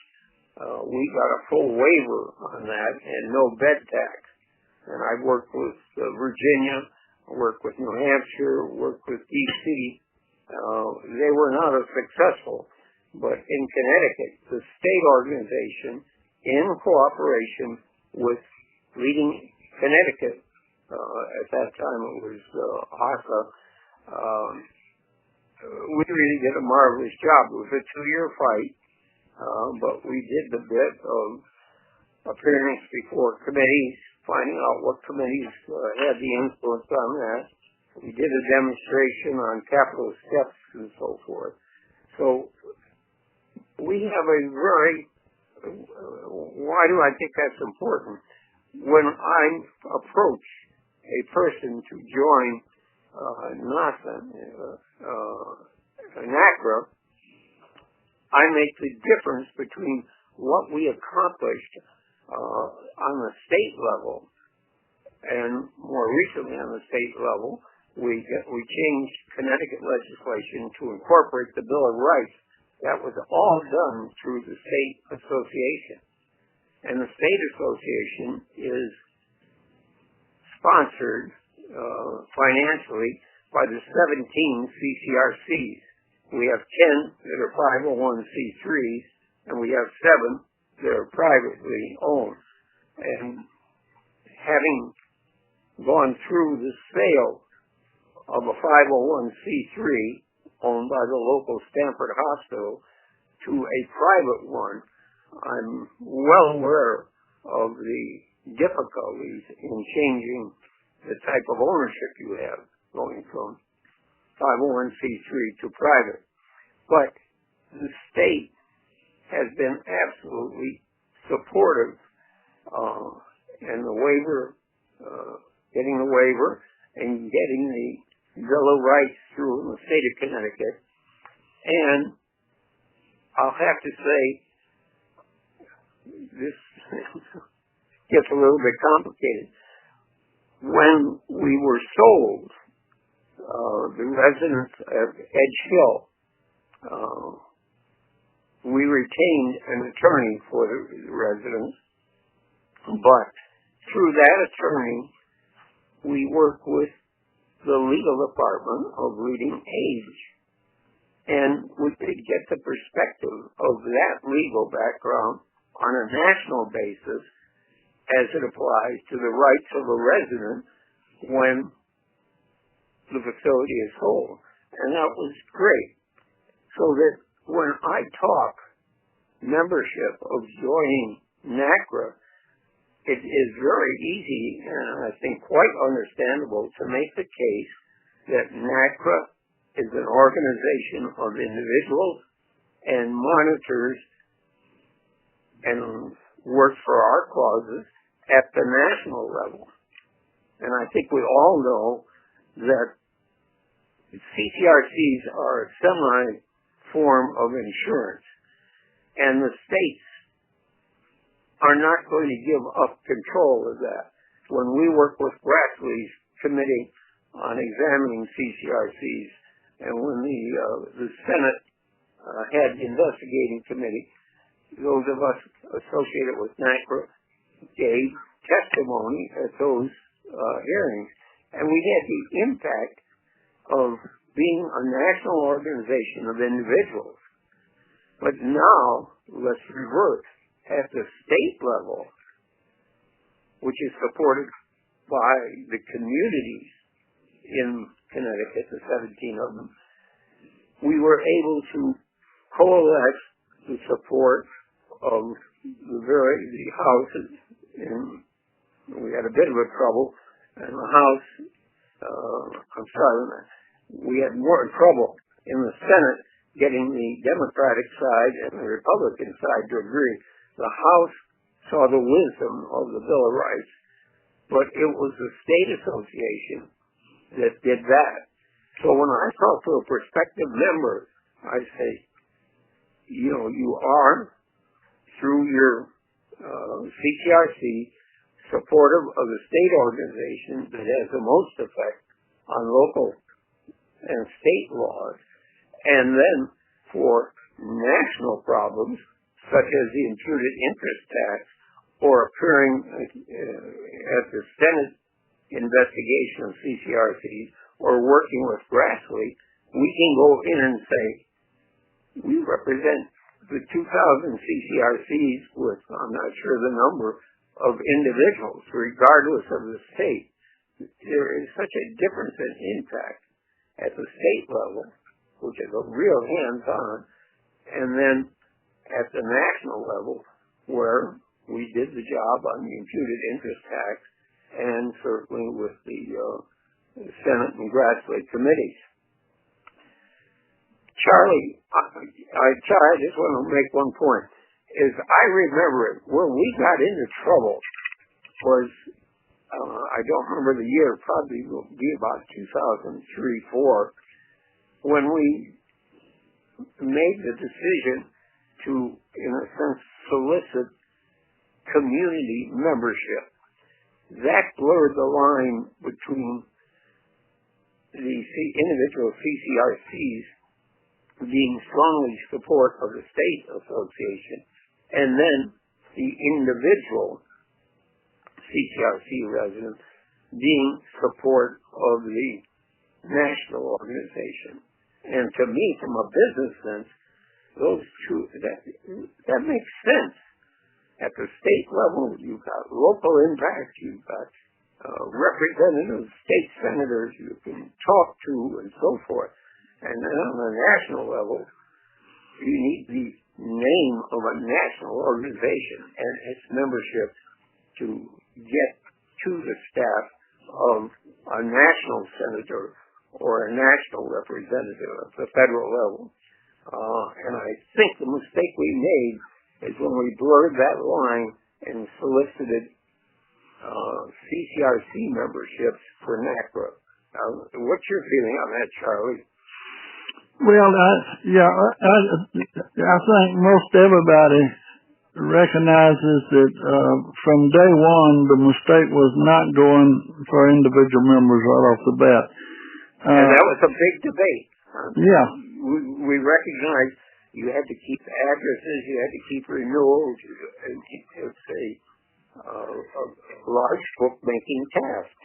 we got a full waiver on that and no bed tax. And I worked with Virginia, I worked with New Hampshire, worked with D.C. They were not as successful, but in Connecticut, the state organization, in cooperation with leading Connecticut. At that time it was ASA. We really did a marvelous job. It was a 2-year fight, but we did the bit of appearance before committees, finding out what committees had the influence on that. We did a demonstration on capital steps and so forth. So we have a very, why do I think that's important? When I approach a person to join NaCCRA, I make the difference between what we accomplished on the state level, and more recently on the state level, we changed Connecticut legislation to incorporate the Bill of Rights. That was all done through the state association. And the state association is sponsored financially by the 17 CCRCs. We have 10 that are 501c3s, and we have 7 that are privately owned. And having gone through the sale of a 501c3 owned by the local Stanford Hospital to a private one, I'm well aware of the difficulties in changing the type of ownership you have going from 501c3 to private. But the state has been absolutely supportive, and the waiver, getting the waiver and getting the Bill of Rights through in the state of Connecticut. And I'll have to say, this gets a little bit complicated. When we were sold, the residents of Edge Hill, we retained an attorney for the residents, but through that attorney, we worked with the legal department of Leading Age, and we could get the perspective of that legal background on a national basis as it applies to the rights of a resident when the facility is sold. And that was great. So that when I talk membership of joining NaCCRA, it is very easy and I think quite understandable to make the case that NaCCRA is an organization of individuals and monitors and works for our causes at the national level. And I think we all know that CCRCs are a semi-form of insurance, and the states are not going to give up control of that. When we work with Grassley's committee on examining CCRCs, and when the Senate had the investigating committee, those of us associated with NaCCRA gave testimony at those hearings, and we had the impact of being a national organization of individuals. But now, let's revert. At the state level, which is supported by the communities in Connecticut, the 17 of them, we were able to coalesce the support of the houses. And we had a bit of a trouble, and the House, we had more trouble in the Senate getting the Democratic side and the Republican side to agree. The House saw the wisdom of the Bill of Rights, but it was the state association that did that. So when I talk to a prospective member, I say, you are, through your CCRC, supportive of the state organization that has the most effect on local and state laws, and then for national problems, such as the imputed interest tax, or appearing at the Senate investigation of CCRCs, or working with Grassley, we can go in and say, we represent the 2,000 CCRCs with, I'm not sure the number, of individuals, regardless of the state. There is such a difference in impact at the state level, which is a real hands-on, and then at the national level, where we did the job on the imputed interest tax, and certainly with the Senate and grassroots committees. Charlie, I just want to make one point. Is I remember it, where we got into trouble was, I don't remember the year, probably will be about 2003-04, when we made the decision to, in a sense, solicit community membership. That blurred the line between the individual CCRCs being strongly support of the state association, and then the individual CCRC residents being support of the national organization. And to me, from a business sense, those two, that makes sense. At the state level, you've got local impact, you've got representatives, state senators you can talk to, and so forth. And then on the national level, you need the name of a national organization and its membership to get to the staff of a national senator or a national representative at the federal level. And I think the mistake we made is when we blurred that line and solicited CCRC memberships for NaCCRA. What's your feeling on that, Charlie? Well, I think most everybody recognizes that from day one the mistake was not going for individual members right off the bat. And that was a big debate. Yeah. We recognize you had to keep addresses, you had to keep renewals. It's a large bookmaking task.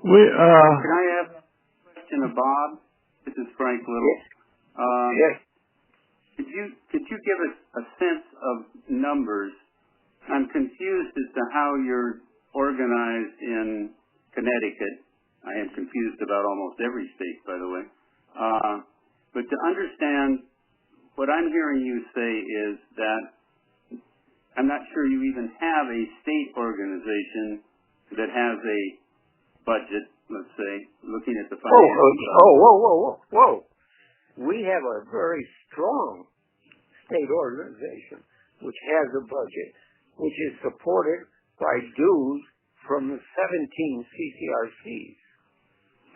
Can I ask a question of Bob? This is Frank Little. Yes. Could you give us a sense of numbers? I'm confused as to how you're organized in Connecticut. I am confused about almost every state, by the way. But to understand, what I'm hearing you say is that I'm not sure you even have a state organization that has a budget, let's say, looking at the financial. Whoa. We have a very strong state organization which has a budget, which is supported by dues from the 17 CCRCs.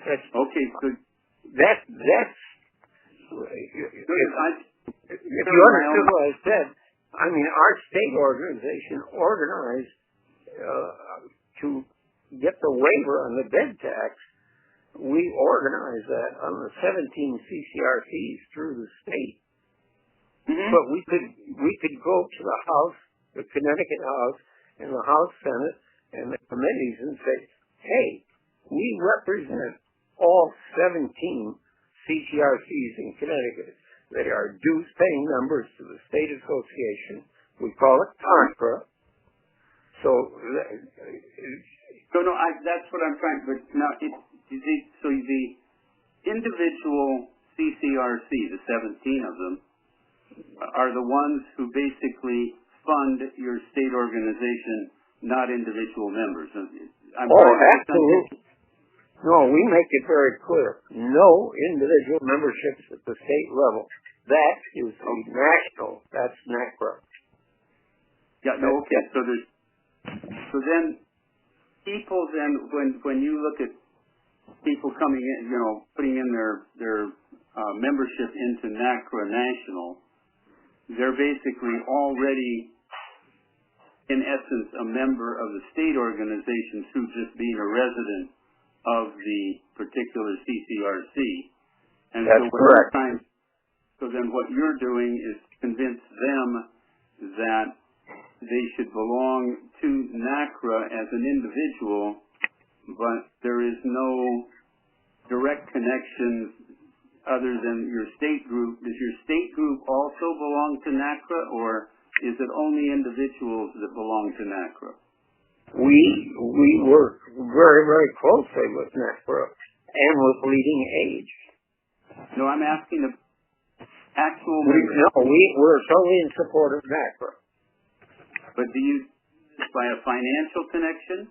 That's okay. So that's if you understood what I said, I mean, our state organization organized to get the waiver on the bed tax. We organized that on the 17 CCRCs through the state. Mm-hmm. But we could go to the House, the Connecticut House, and the House Senate, and the committees and say, hey, we represent all 17 CCRCs in Connecticut. They are dues-paying members to the state association. We call it NaCCRA. That's what I'm trying. But now, so the individual CCRC, the 17 of them, are the ones who basically fund your state organization, not individual members. Absolutely. No, we make it very clear. No individual memberships at the state level. That is national. That's NaCCRA. Yeah. No. Okay. So then, people when you look at people coming in, putting in their membership into NaCCRA National, they're basically already, in essence, a member of the state organization through just being a resident of the particular CCRC. And that's correct. So then what you're doing is convince them that they should belong to NaCCRA as an individual, but there is no direct connection other than your state group. Does your state group also belong to NaCCRA, or is it only individuals that belong to NaCCRA? We work very, very closely with NaCCRA and with Leading Age. No, I'm asking the actual members. We're totally in support of NaCCRA. But do you by a financial connection?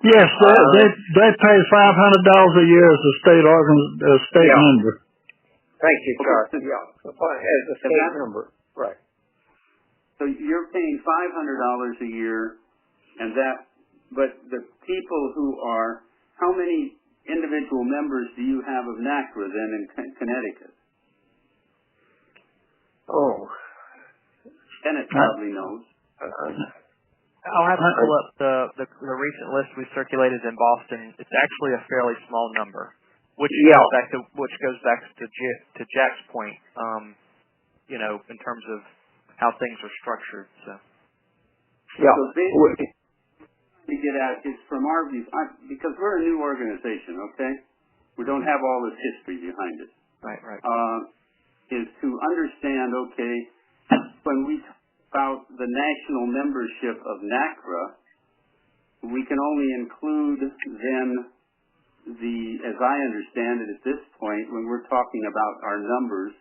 Yes, they pay $500 a year as a state member. Thank you, Charlie. Yeah, as a state member, right. So you're paying $500 a year, but the people who are, how many individual members do you have of NaCCRA then in Connecticut? Oh. Bennett probably knows. I'll have to pull up the recent list we circulated in Boston. It's actually a fairly small number, which goes back to Jack's point. In terms of how things are structured. So. Yeah. So basically, to get at is from our view, because we're a new organization, okay? We don't have all this history behind it. Right. Is to understand, okay, when we talk about the national membership of NaCCRA, we can only include then as I understand it at this point, when we're talking about our numbers,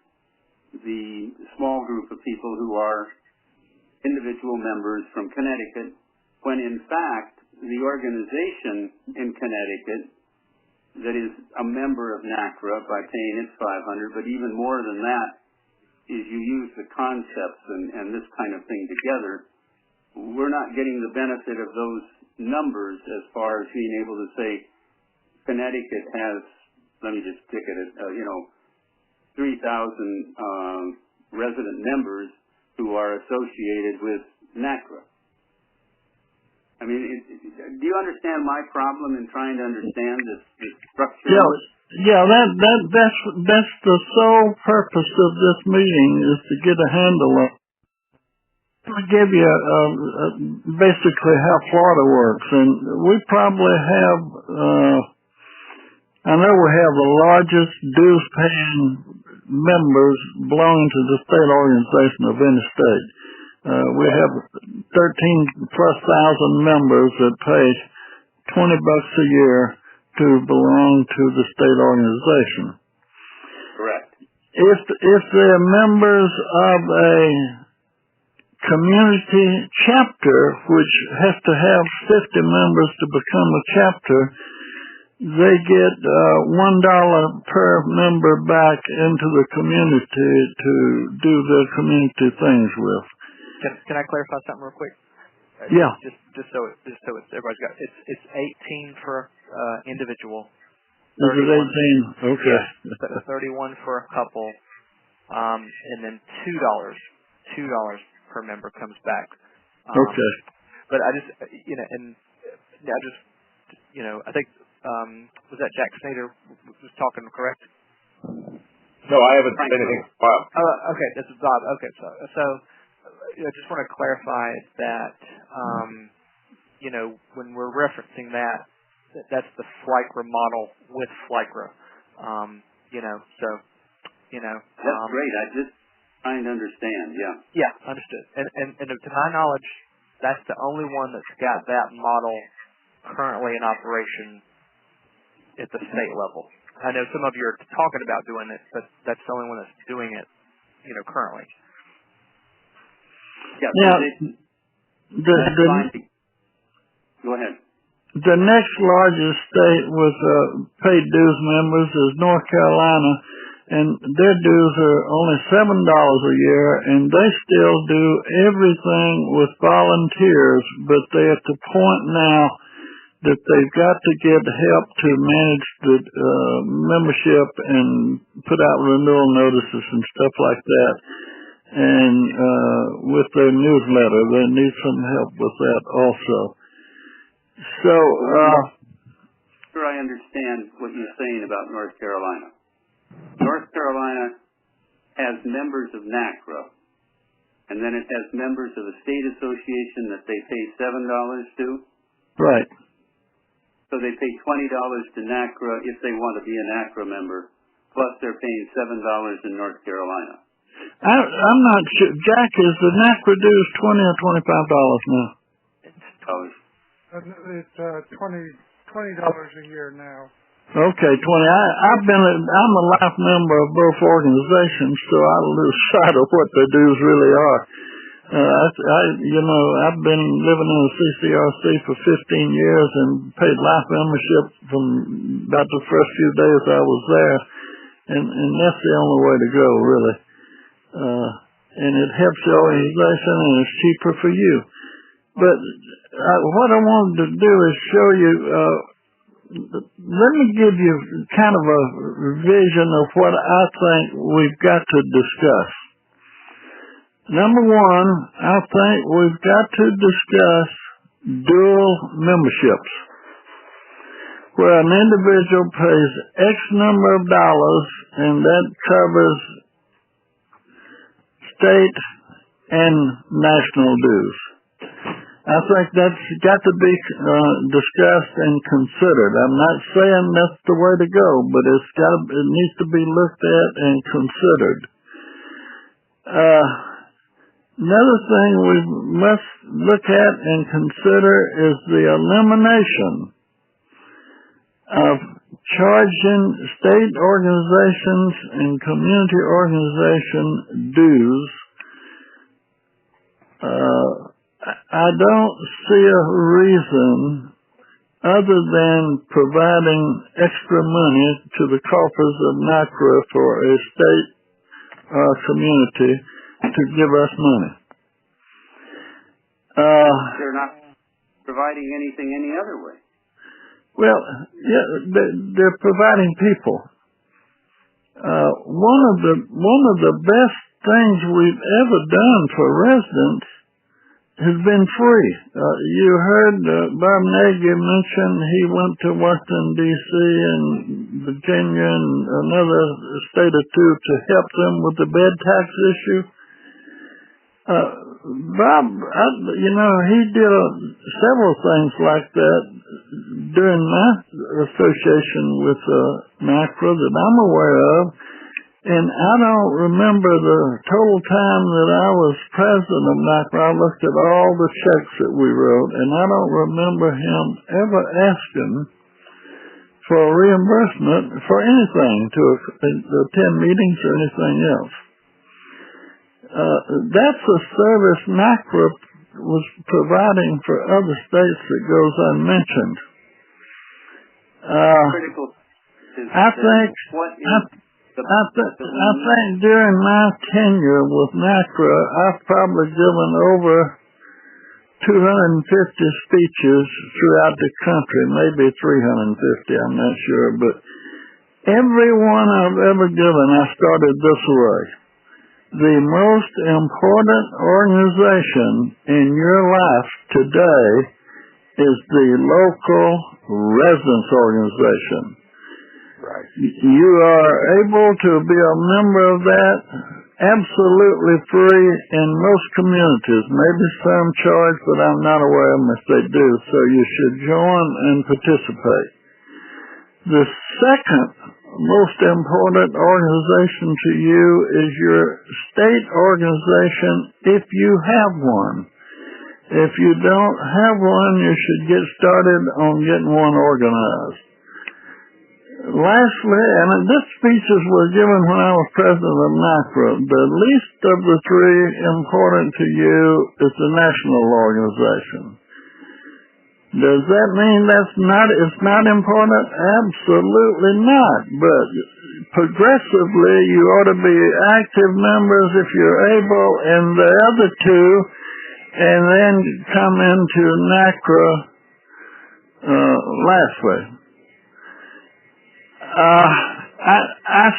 the small group of people who are individual members from Connecticut, when in fact the organization in Connecticut that is a member of NaCCRA by paying its $500, but even more than that is you use the concepts and this kind of thing together, we're not getting the benefit of those numbers as far as being able to say Connecticut has, let me just pick it, 3,000 resident members who are associated with NaCCRA. I mean, do you understand my problem in trying to understand this structure? Yeah, that's the sole purpose of this meeting, is to get a handle on. Let me give you basically how Florida works, and we probably have. I know we have the largest dues-paying members belonging to the state organization of any state. We have 13,000+ members that pay $20 a year to belong to the state organization. Correct. If they're members of a community chapter, which has to have 50 members to become a chapter, they get $1 per member back into the community to do their community things with. Can I clarify something real quick? Yeah. Just so everybody's got it's 18 for individial. Is it 18? Okay. Yeah, 31 for a couple, and then $2 per member comes back. Okay. But I just I think was that Jack Snyder was talking, correct? No, I haven't said anything. Bob. Okay, this is Bob. Okay, so I just want to clarify that when we're referencing that's the FLICRA model with FLICRA. That's great. I just trying to understand. Yeah. Yeah, understood. And to my knowledge, that's the only one that's got that model currently in operation at the state level. I know some of you are talking about doing it, but that's the only one that's doing it, currently. Yeah. Go ahead. The next largest state with paid dues members is North Carolina, and their dues are only $7 a year, and they still do everything with volunteers, but they're at the point now that they've got to get help to manage the membership and put out renewal notices and stuff like that. And with their newsletter, they need some help with that also. So, sure, I understand what you're saying about North Carolina. North Carolina has members of NaCCRA, and then it has members of a state association that they pay $7 to. Right. So they pay $20 to NaCCRA if they want to be a NaCCRA member, plus they're paying $7 in North Carolina. I'm not sure. Jack, is the NaCCRA dues $20 or $25 now? It's $20 a year now. Okay, 20. I'm a life member of both organizations, so I lose sight of what the dues really are. I've been living in the CCRC for 15 years and paid life membership from about the first few days I was there, and that's the only way to go, really. And it helps the organization, and it's cheaper for you. But what I wanted to do is show you, let me give you kind of a vision of what I think we've got to discuss. Number one, I think we've got to discuss dual memberships, where an individual pays X number of dollars, and that covers state and national dues. I think that's got to be discussed and considered. I'm not saying that's the way to go, but it needs to be looked at and considered. Another thing we must look at and consider is the elimination of charging state organizations and community organization dues. I don't see a reason other than providing extra money to the coffers of NaCCRA for a state community to give us money. They're not providing anything any other way. Well, yeah, they're providing people. One of the best things we've ever done for residents has been free. You heard Bob Nagy mention he went to Washington, D.C. and Virginia and another state or two to help them with the bed tax issue. Bob, he did several things like that during my association with NaCCRA that I'm aware of. And I don't remember the total time that I was president of NaCCRA. I looked at all the checks that we wrote, and I don't remember him ever asking for a reimbursement for anything, to attend meetings or anything else. That's a service NaCCRA was providing for other states that goes unmentioned. I think during my tenure with NaCCRA, I've probably given over 250 speeches throughout the country, maybe 350, I'm not sure, but every one I've ever given, I started this way. The most important organization in your life today is the local residence organization. Right. You are able to be a member of that absolutely free in most communities. Maybe some charge, but I'm not aware of them if they do. So you should join and participate. The second most important organization to you is your state organization, if you have one. If you don't have one, you should get started on getting one organized. Lastly, and this speeches were given when I was president of NaCCRA, the least of the three important to you is the national organization. Does that mean it's not important? Absolutely not. But progressively, you ought to be active members if you're able, and the other two, and then come into NaCCRA lastly. I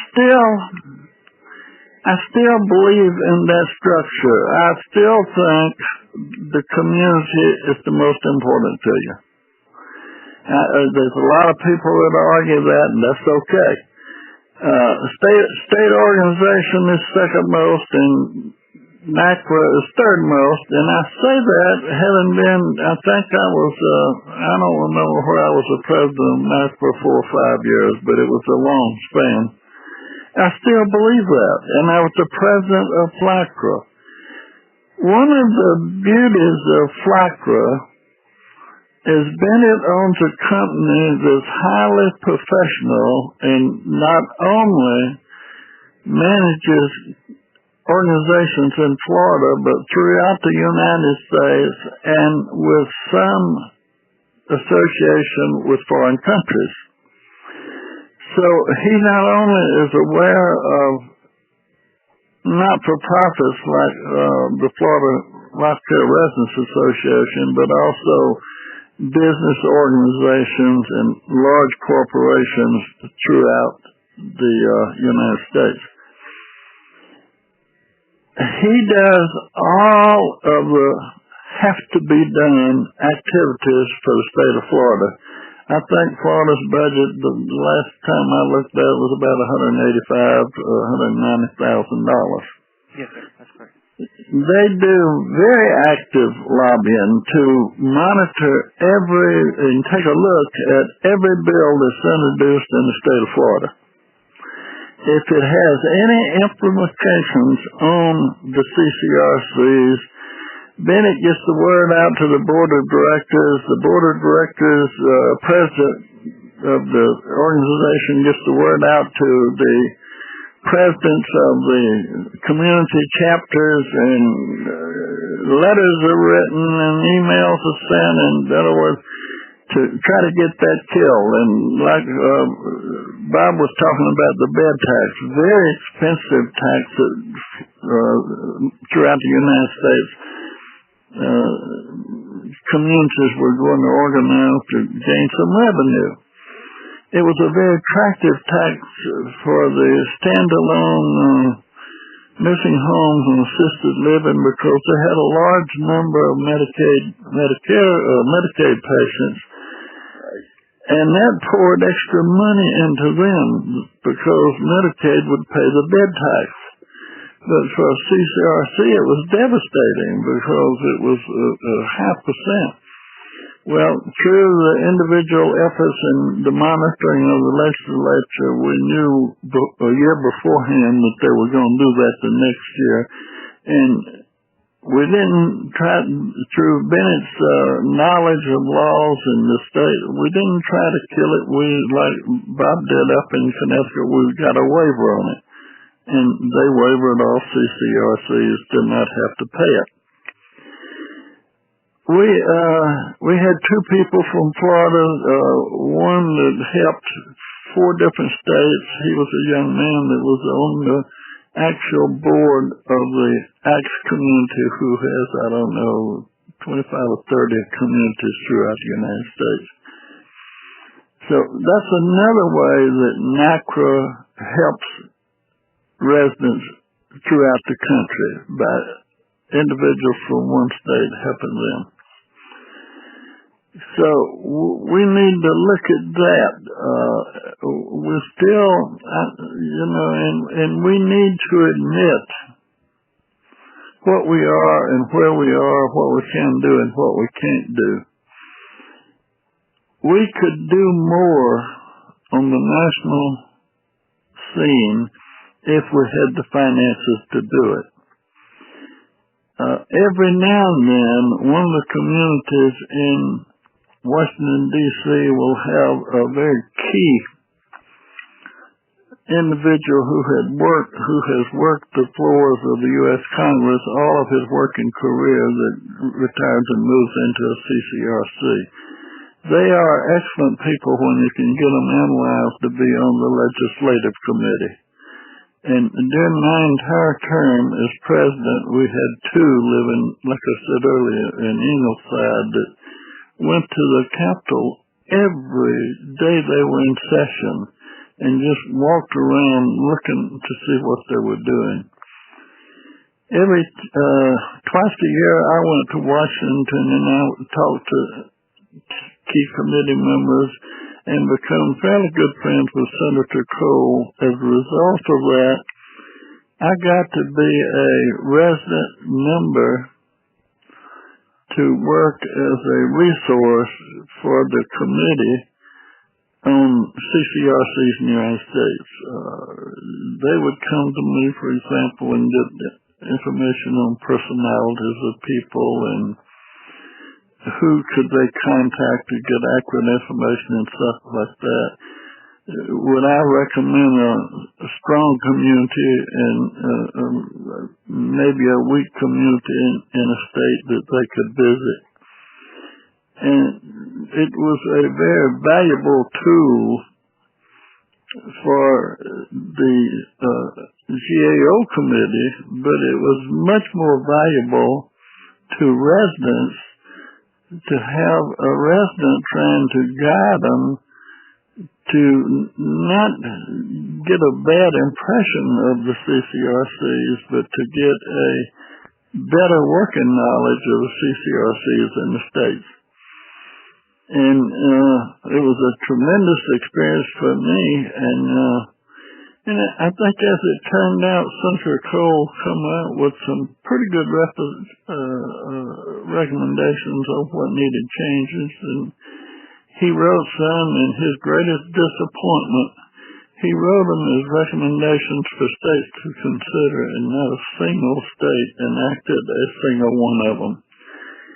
still believe in that structure. I still think the community is the most important to you. There's a lot of people that argue that, and that's okay. State organization is second most, and NaCCRA is third most, and I say that having been, I don't remember where I was the president of NaCCRA for 4 or 5 years, but it was a long span. I still believe that, and I was the president of NaCCRA. One of the beauties of NaCCRA is Bennett owns a company that's highly professional and not only manages organizations in Florida, but throughout the United States and with some association with foreign countries. So he not only is aware of not-for-profits like the Florida Healthcare Residents Association, but also business organizations and large corporations throughout the United States. He does all of the have-to-be-done activities for the state of Florida. I think Florida's budget, the last time I looked at it, was about $185,000 to $190,000. Yes, sir. That's correct. They do very active lobbying to monitor and take a look at every bill that's introduced in the state of Florida. If it has any implications on the CCRCs, Bennett gets the word out to the board of directors. The board of directors, president of the organization gets the word out to the presidents of the community chapters, and letters are written and emails are sent, and in other words, to try to get that killed. And like Bob was talking about the bed tax, very expensive tax throughout the United States. Communities were going to organize to gain some revenue. It was a very attractive tax for the standalone nursing homes and assisted living because they had a large number of Medicaid patients, and that poured extra money into them because Medicaid would pay the bed tax. But for CCRC, it was devastating because it was a 0.5%. Well, through the individual efforts and the monitoring of the legislature, we knew a year beforehand that they were going to do that the next year. And we didn't try, through Bennett's knowledge of laws in the state, we didn't try to kill it. We, like Bob did up in Connecticut, we got a waiver on it. And they wavered all CCRCs did not have to pay it. We had two people from Florida, one that helped 4 different states. He was a young man that was on the actual board of the ACTS community, who has, 25 or 30 communities throughout the United States. So that's another way that NaCCRA helps residents throughout the country by individuals from one state helping them. So we need to look at that. We're still, and we need to admit what we are and where we are, what we can do and what we can't do. We could do more on the national scene if we had the finances to do it. Every now and then, one of the communities in Washington, D.C. will have a very key individual who has worked the floors of the U.S. Congress all of his working career that retires and moves into a CCRC. They are excellent people when you can get them analyzed to be on the legislative committee. And during my entire term as president, we had 2 living, like I said earlier, in Ingleside that went to the Capitol every day they were in session and just walked around looking to see what they were doing. Twice a year I went to Washington and I talked to key committee members and become fairly good friends with Senator Cole. As a result of that, I got to be a resident member to work as a resource for the committee on CCRCs in the United States. They would come to me, for example, and get information on personalities of people and who could they contact to get accurate information and stuff like that. Would I recommend a strong community and maybe a weak community in a state that they could visit? And it was a very valuable tool for the GAO committee, but it was much more valuable to residents to have a resident trying to guide them to not get a bad impression of the CCRCs, but to get a better working knowledge of the CCRCs in the States. And it was a tremendous experience for me, and I think as it turned out, Senator Cole come out with some pretty good recommendations of what needed changes, and he wrote some, and his greatest disappointment, he wrote them as recommendations for states to consider, and not a single state enacted a single one of them.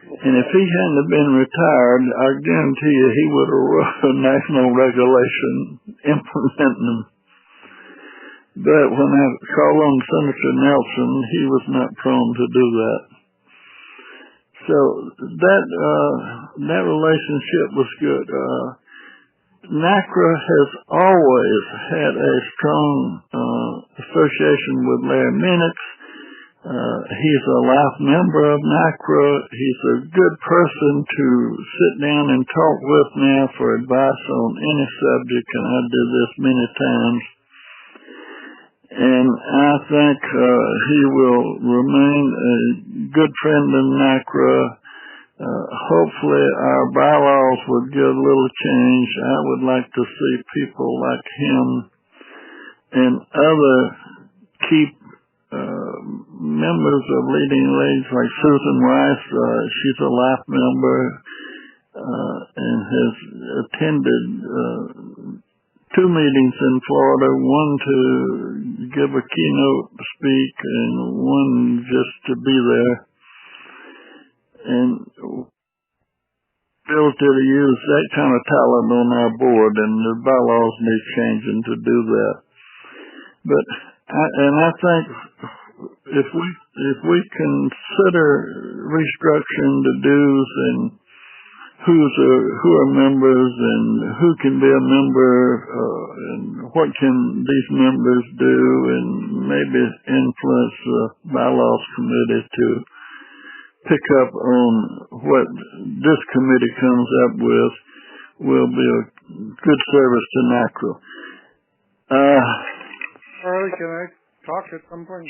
And if he hadn't have been retired, I guarantee you he would have wrote a national regulation implementing them. But when I called on Senator Nelson, he was not prone to do that. So that relationship was good. NaCCRA has always had a strong association with Larry Minix. He's a life member of NaCCRA. He's a good person to sit down and talk with now for advice on any subject, and I did this many times. And I think he will remain a good friend of NaCCRA. Hopefully our bylaws would get a little change. I would like to see people like him and other key members of leading leagues like Susan Rice. She's a life member and has attended 2 meetings in Florida, one to give a keynote speak and one just to be there. And ability to use that kind of talent on our board, and the bylaws need changing to do that. But I think if we consider restructuring the dues and who are members and who can be a member and what can these members do, and maybe influence the bylaws committee to pick up on what this committee comes up with, will be a good service to NaCCRA. Charlie, can I talk at some point?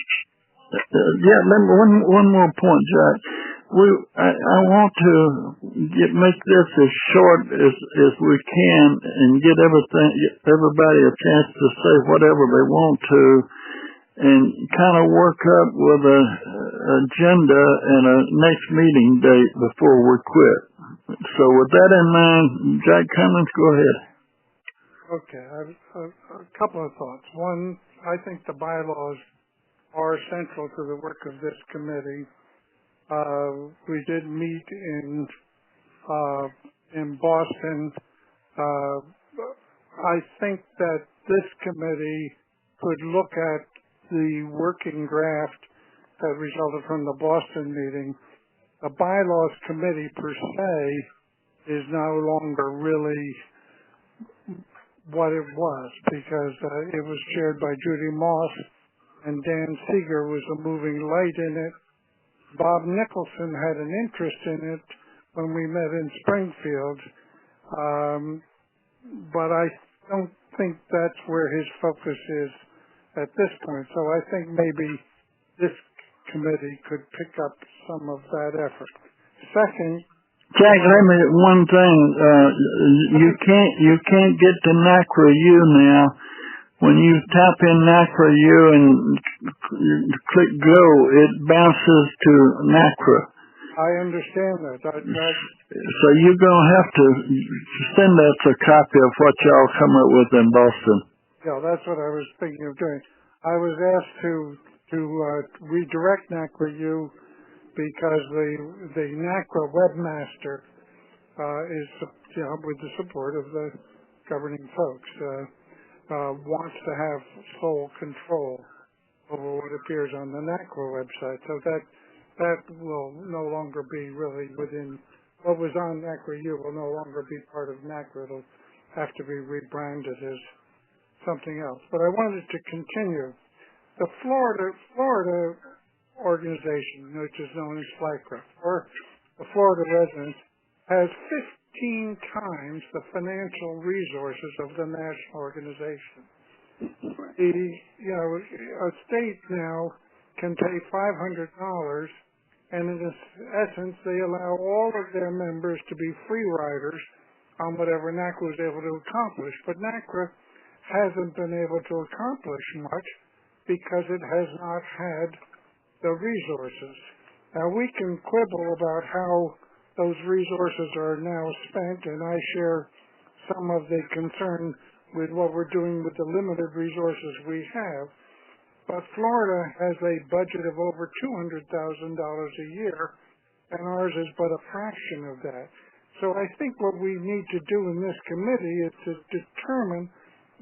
Yeah, one more point, Jack. I want to make this as short as we can and get everybody a chance to say whatever they want to, and kind of work up with a agenda and a next meeting date before we quit. So with that in mind, Jack Cummins, go ahead. Okay, a couple of thoughts. One, I think the bylaws are central to the work of this committee. We did meet in Boston. I think that this committee could look at the working draft that resulted from the Boston meeting. The bylaws committee per se is no longer really what it was, because it was chaired by Judy Moss, and Dan Seeger was a moving light in it. Bob Nicholson had an interest in it when we met in Springfield, but I don't think that's where his focus is at this point. So I think maybe this committee could pick up some of that effort. Second, Jack, let me one thing. You can't get to NaCCRA-U now. When you type in NaCCRA-U and click go, it bounces to NaCCRA. I understand that. So you're going to have to send us a copy of what y'all come up with in Boston. Yeah, that's what I was thinking of doing. I was asked to redirect NaCCRA because the NaCCRA webmaster is, with the support of the governing folks, wants to have sole control over what appears on the NaCCRA website. So that will no longer be really within what was on NaCCRA will no longer be part of NaCCRA. It'll have to be rebranded as something else. But I wanted to continue. The Florida organization, which is known as FLICRA, or the Florida residents, has 15 times the financial resources of the national organization. A state now can pay $500, and in essence, they allow all of their members to be free riders on whatever NaCCRA was able to accomplish. But NaCCRA hasn't been able to accomplish much because it has not had the resources. Now, we can quibble about how those resources are now spent, and I share some of the concern with what we're doing with the limited resources we have. But Florida has a budget of over $200,000 a year, and ours is but a fraction of that. So I think what we need to do in this committee is to determine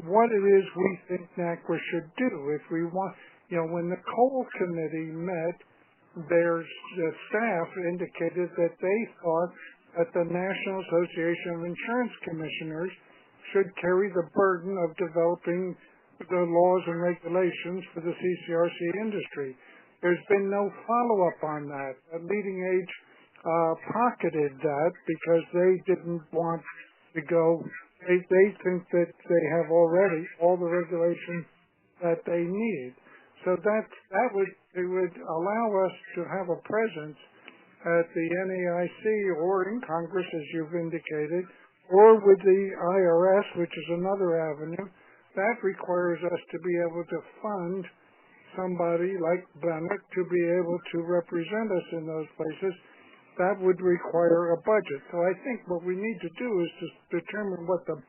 what it is we think NaCCRA should do. If we want, when the coal committee met, their staff indicated that they thought that the National Association of Insurance Commissioners should carry the burden of developing the laws and regulations for the CCRC industry. There's been no follow-up on that. Leading Age pocketed that because they didn't want to go. They think that they have already all the regulations that they need. So that would allow us to have a presence at the NAIC or in Congress, as you've indicated, or with the IRS, which is another avenue. That requires us to be able to fund somebody like Bennett to be able to represent us in those places. That would require a budget. So I think what we need to do is to determine what the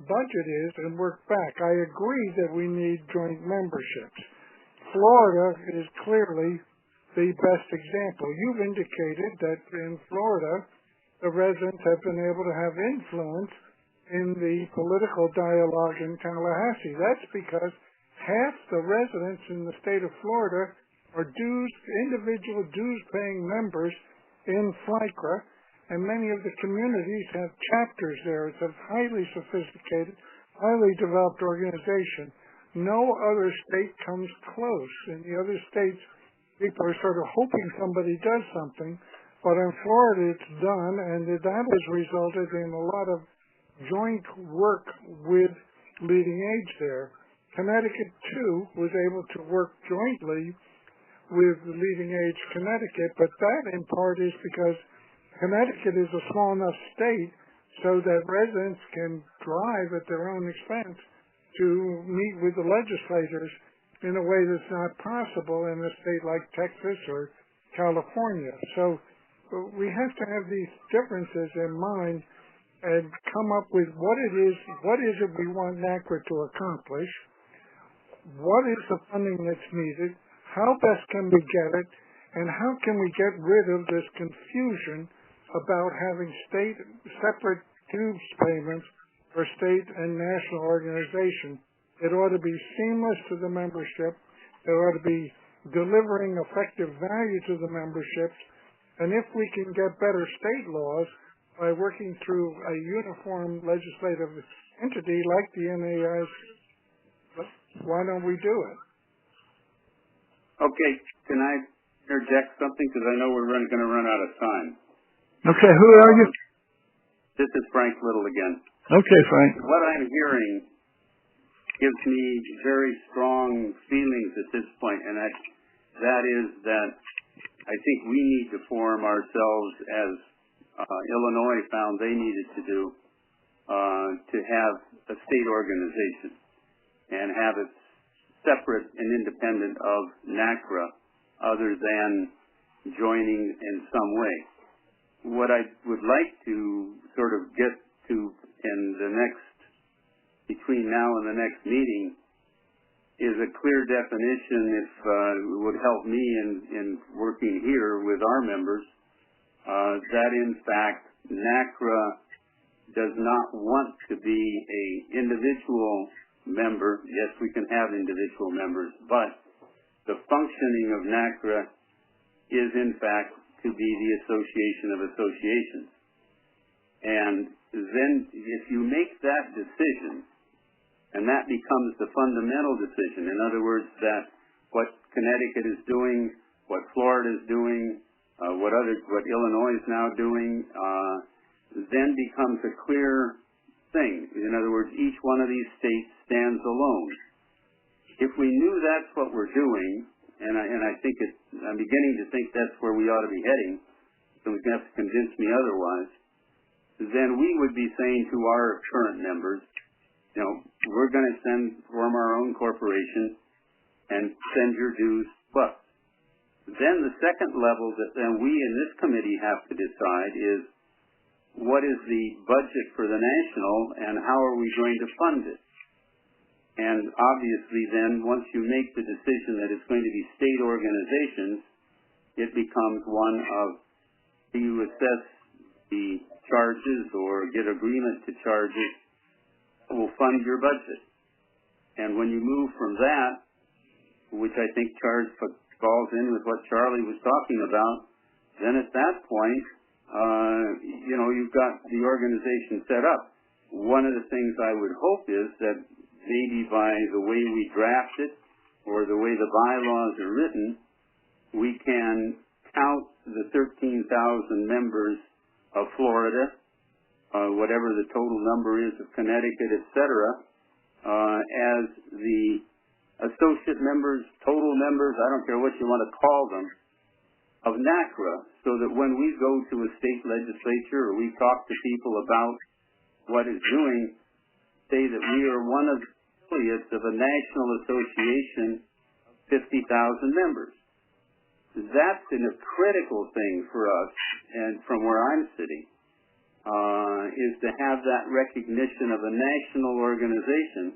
budget is and work back. I agree that we need joint memberships. Florida is clearly the best example. You've indicated that in Florida, the residents have been able to have influence in the political dialogue in Tallahassee. That's because half the residents in the state of Florida are individual dues-paying members in FLICRA, and many of the communities have chapters there. It's a highly sophisticated, highly developed organization. No other state comes close. In the other states, people are sort of hoping somebody does something, but in Florida it's done, and that has resulted in a lot of joint work with Leading Age there. Connecticut, too, was able to work jointly with Leading Age Connecticut, but that in part is because Connecticut is a small enough state so that residents can drive at their own expense to meet with the legislators in a way that's not possible in a state like Texas or California. So we have to have these differences in mind and come up with what is it we want NaCCRA to accomplish, what is the funding that's needed, how best can we get it, and how can we get rid of this confusion about having separate dues payments for state and national organization. It ought to be seamless to the membership. It ought to be delivering effective value to the memberships. And if we can get better state laws by working through a uniform legislative entity like the NAIC, why don't we do it? Okay, can I interject something? Because I know we're going to run out of time. Okay, who are you? This is Frank Little again. Okay, Frank. What I'm hearing gives me very strong feelings at this point, and that is that I think we need to form ourselves, as Illinois found they needed to do, to have a state organization and have it separate and independent of NaCCRA, other than joining in some way. What I would like to sort of get to in the between now and the next meeting is a clear definition, if it would help me in working here with our members, that in fact NaCCRA does not want to be a individual member. Yes, we can have individual members, but the functioning of NaCCRA is in fact to be the association of associations. And then if you make that decision, and that becomes the fundamental decision, in other words, that what Connecticut is doing, what Florida is doing, what Illinois is now doing, then becomes a clear thing. In other words, each one of these states stands alone. If we knew that's what we're doing, and I think I'm beginning to think that's where we ought to be heading, so we have to convince me otherwise, then we would be saying to our current members, you know, we're going to form our own corporation and send your dues plus. Then the second level that then we in this committee have to decide is what is the budget for the national and how are we going to fund it? And obviously then once you make the decision that it's going to be state organizations, it becomes one of, do you assess the charges or get agreement to charges that will fund your budget? And when you move from that, which I think falls in with what Charlie was talking about, then at that point, you've got the organization set up. One of the things I would hope is that maybe by the way we draft it or the way the bylaws are written, we can count the 13,000 members of Florida, whatever the total number is of Connecticut, etc., as the associate members, total members, I don't care what you want to call them, of NaCCRA, so that when we go to a state legislature or we talk to people about what it's doing, say that we are one of the affiliates of a national association of 50,000 members. That's a critical thing for us, and from where I'm sitting, is to have that recognition of a national organization.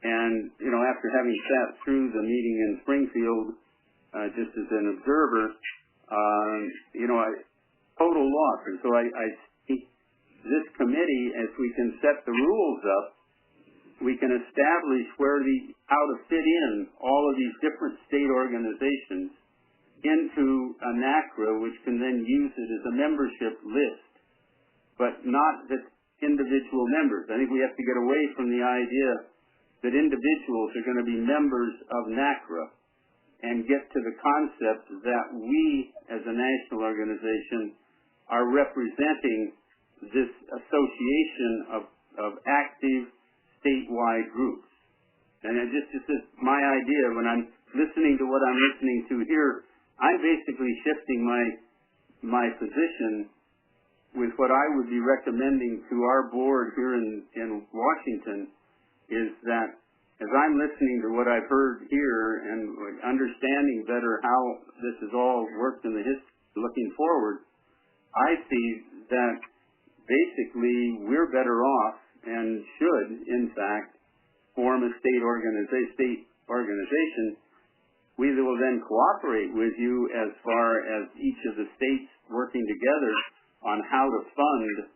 And, after having sat through the meeting in Springfield, just as an observer, total loss. And so I see this committee, as we can set the rules up, we can establish how to fit in all of these different state organizations into a NaCCRA, which can then use it as a membership list, but not the individual members. I think we have to get away from the idea that individuals are going to be members of NaCCRA and get to the concept that we, as a national organization, are representing this association of active statewide groups. And this is my idea. When I'm listening to what I'm listening to here, I'm basically shifting my position with what I would be recommending to our board here in Washington, is that as I'm listening to what I've heard here and understanding better how this has all worked in the history looking forward, I see that basically we're better off and should, in fact, form a state organization. We will then cooperate with you as far as each of the states working together on how to fund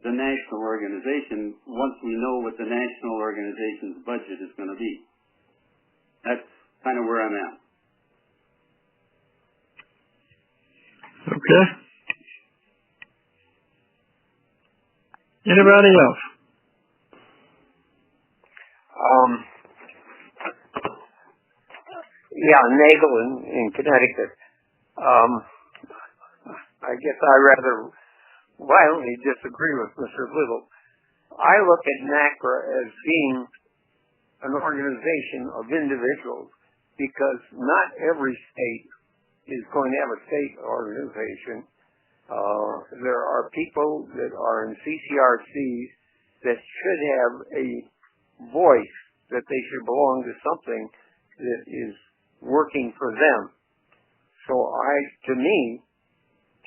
the national organization once we know what the national organization's budget is going to be. That's kind of where I'm at. Okay. Anybody else? Nagel in Connecticut. I guess I rather violently disagree with Mr. Little. I look at NaCCRA as being an organization of individuals, because not every state is going to have a state organization. There are people that are in CCRCs that should have a voice, that they should belong to something that is working for them. So to me,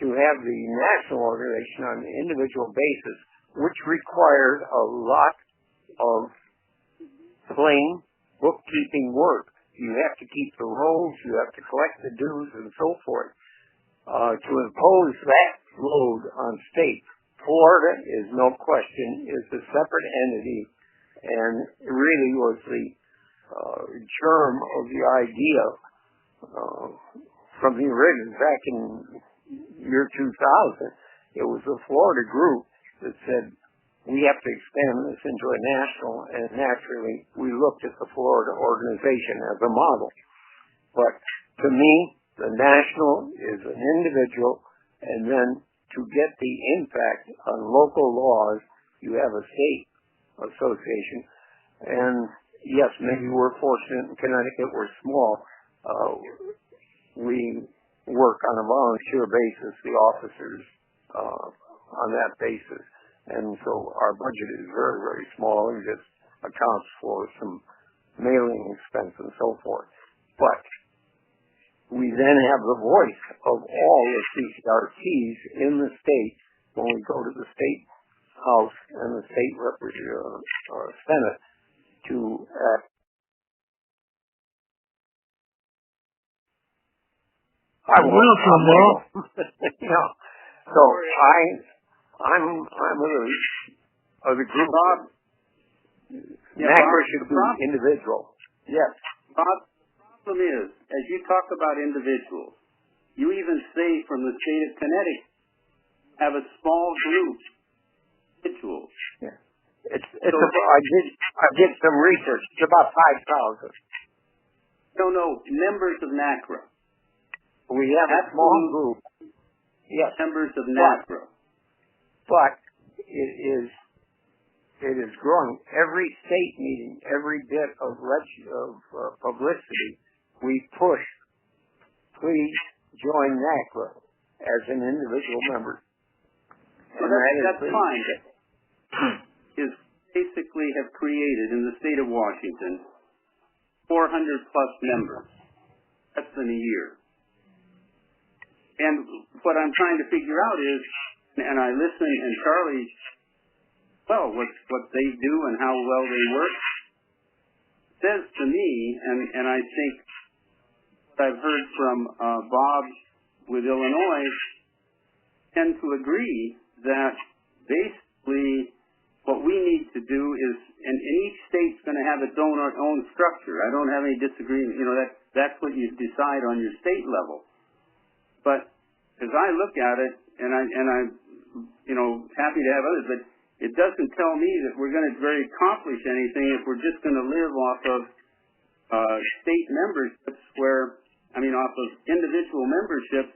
to have the national organization on an individual basis, which requires a lot of plain bookkeeping work. You have to keep the rolls, you have to collect the dues and so forth. To impose that load on states, Florida is no question, is a separate entity, and it really was the germ of the idea from the original back in year 2000. It was the Florida group that said, we have to expand this into a national, and naturally we looked at the Florida organization as a model. But to me, the national is an individual, and then to get the impact on local laws, you have a state association. And yes, maybe we're fortunate in Connecticut, we're small. We work on a volunteer basis, the officers on that basis. And so our budget is very, very small and just accounts for some mailing expense and so forth. But we then have the voice of all the CCRTs in the state when we go to the state house and the state Senate to act. Welcome, Walt. Yeah. So I'm of the group. Bob, NaCCRA should be individual. Yes. Bob, the problem is, as you talk about individuals, you even say from the state of Connecticut, have a small group of individuals. Yeah. I did some research. It's about 5,000. No, members of NaCCRA. We have a small group. Yes. Members of NaCCRA. But it is growing. Every state meeting, every bit of publicity, we push. Please join NaCCRA as an individual member. Well, that's fine. Is basically have created in the state of Washington 400 plus members. Less than a year. And what I'm trying to figure out is, and I listen, and Charlie, what they do and how well they work, says to me, and I think what I've heard from Bob with Illinois, tend to agree that basically what we need to do is, and each state's going to have its own structure. I don't have any disagreement. That's what you decide on your state level. But as I look at it, and I'm happy to have others, but it doesn't tell me that we're going to really accomplish anything if we're just going to live off of state memberships off of individual memberships,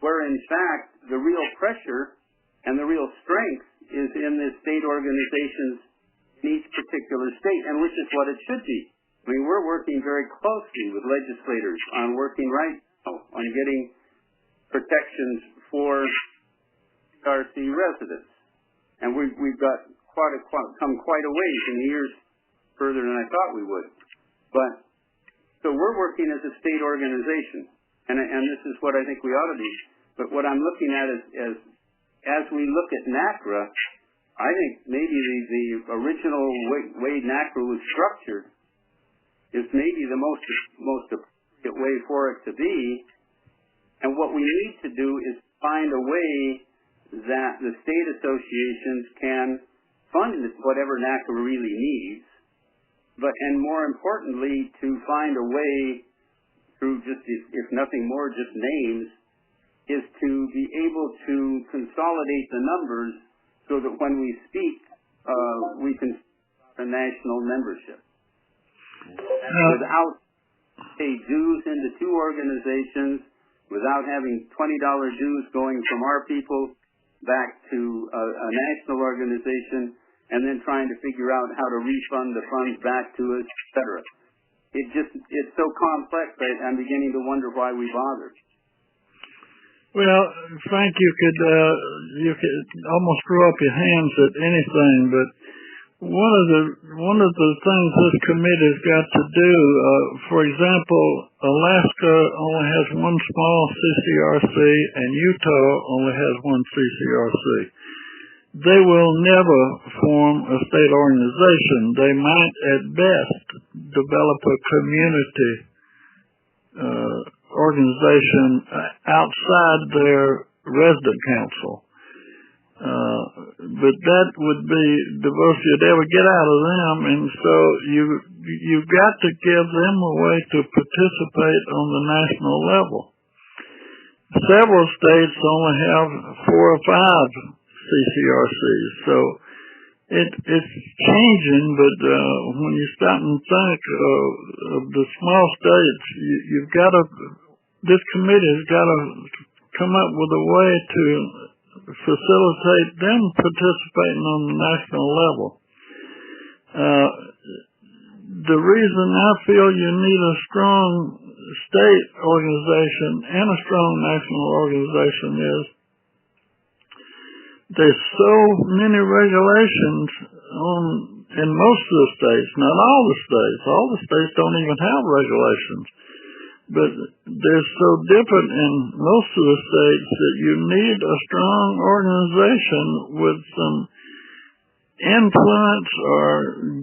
where in fact the real pressure and the real strength is in the state organizations in each particular state, and which is what it should be. I mean, we're working very closely with legislators on working right now on getting protections for RC residents, and we've got come quite a ways in years further than I thought we would. But so we're working as a state organization, and this is what I think we ought to be. But what I'm looking at is as we look at NaCCRA, I think maybe the original way NaCCRA was structured is maybe the most appropriate way for it to be. And what we need to do is find a way that the state associations can fund whatever NaCCRA really needs, and more importantly, to find a way through just, if nothing more, just names, is to be able to consolidate the numbers so that when we speak, we can a national membership. Without pay dues into two organizations, without having $20 dues going from our people back to a national organization, and then trying to figure out how to refund the funds back to us, et cetera. It's so complex, I'm beginning to wonder why we bothered. Well, Frank, you could almost throw up your hands at anything, but one of the things this committee's got to do, for example, Alaska only has one small CCRC and Utah only has one CCRC. They will never form a state organization. They might at best develop a community organization outside their resident council. But that would be the most you'd ever get out of them, and so you've got to give them a way to participate on the national level. Several states only have 4 or 5 CCRCs, so it's changing, but when you stop and think of the small states, you've got to, this committee's got to come up with a way to facilitate them participating on the national level. The reason I feel you need a strong state organization and a strong national organization is there's so many regulations in most of the states, not all the states. All the states don't even have regulations. But they're so different in most of the states that you need a strong organization with some influence or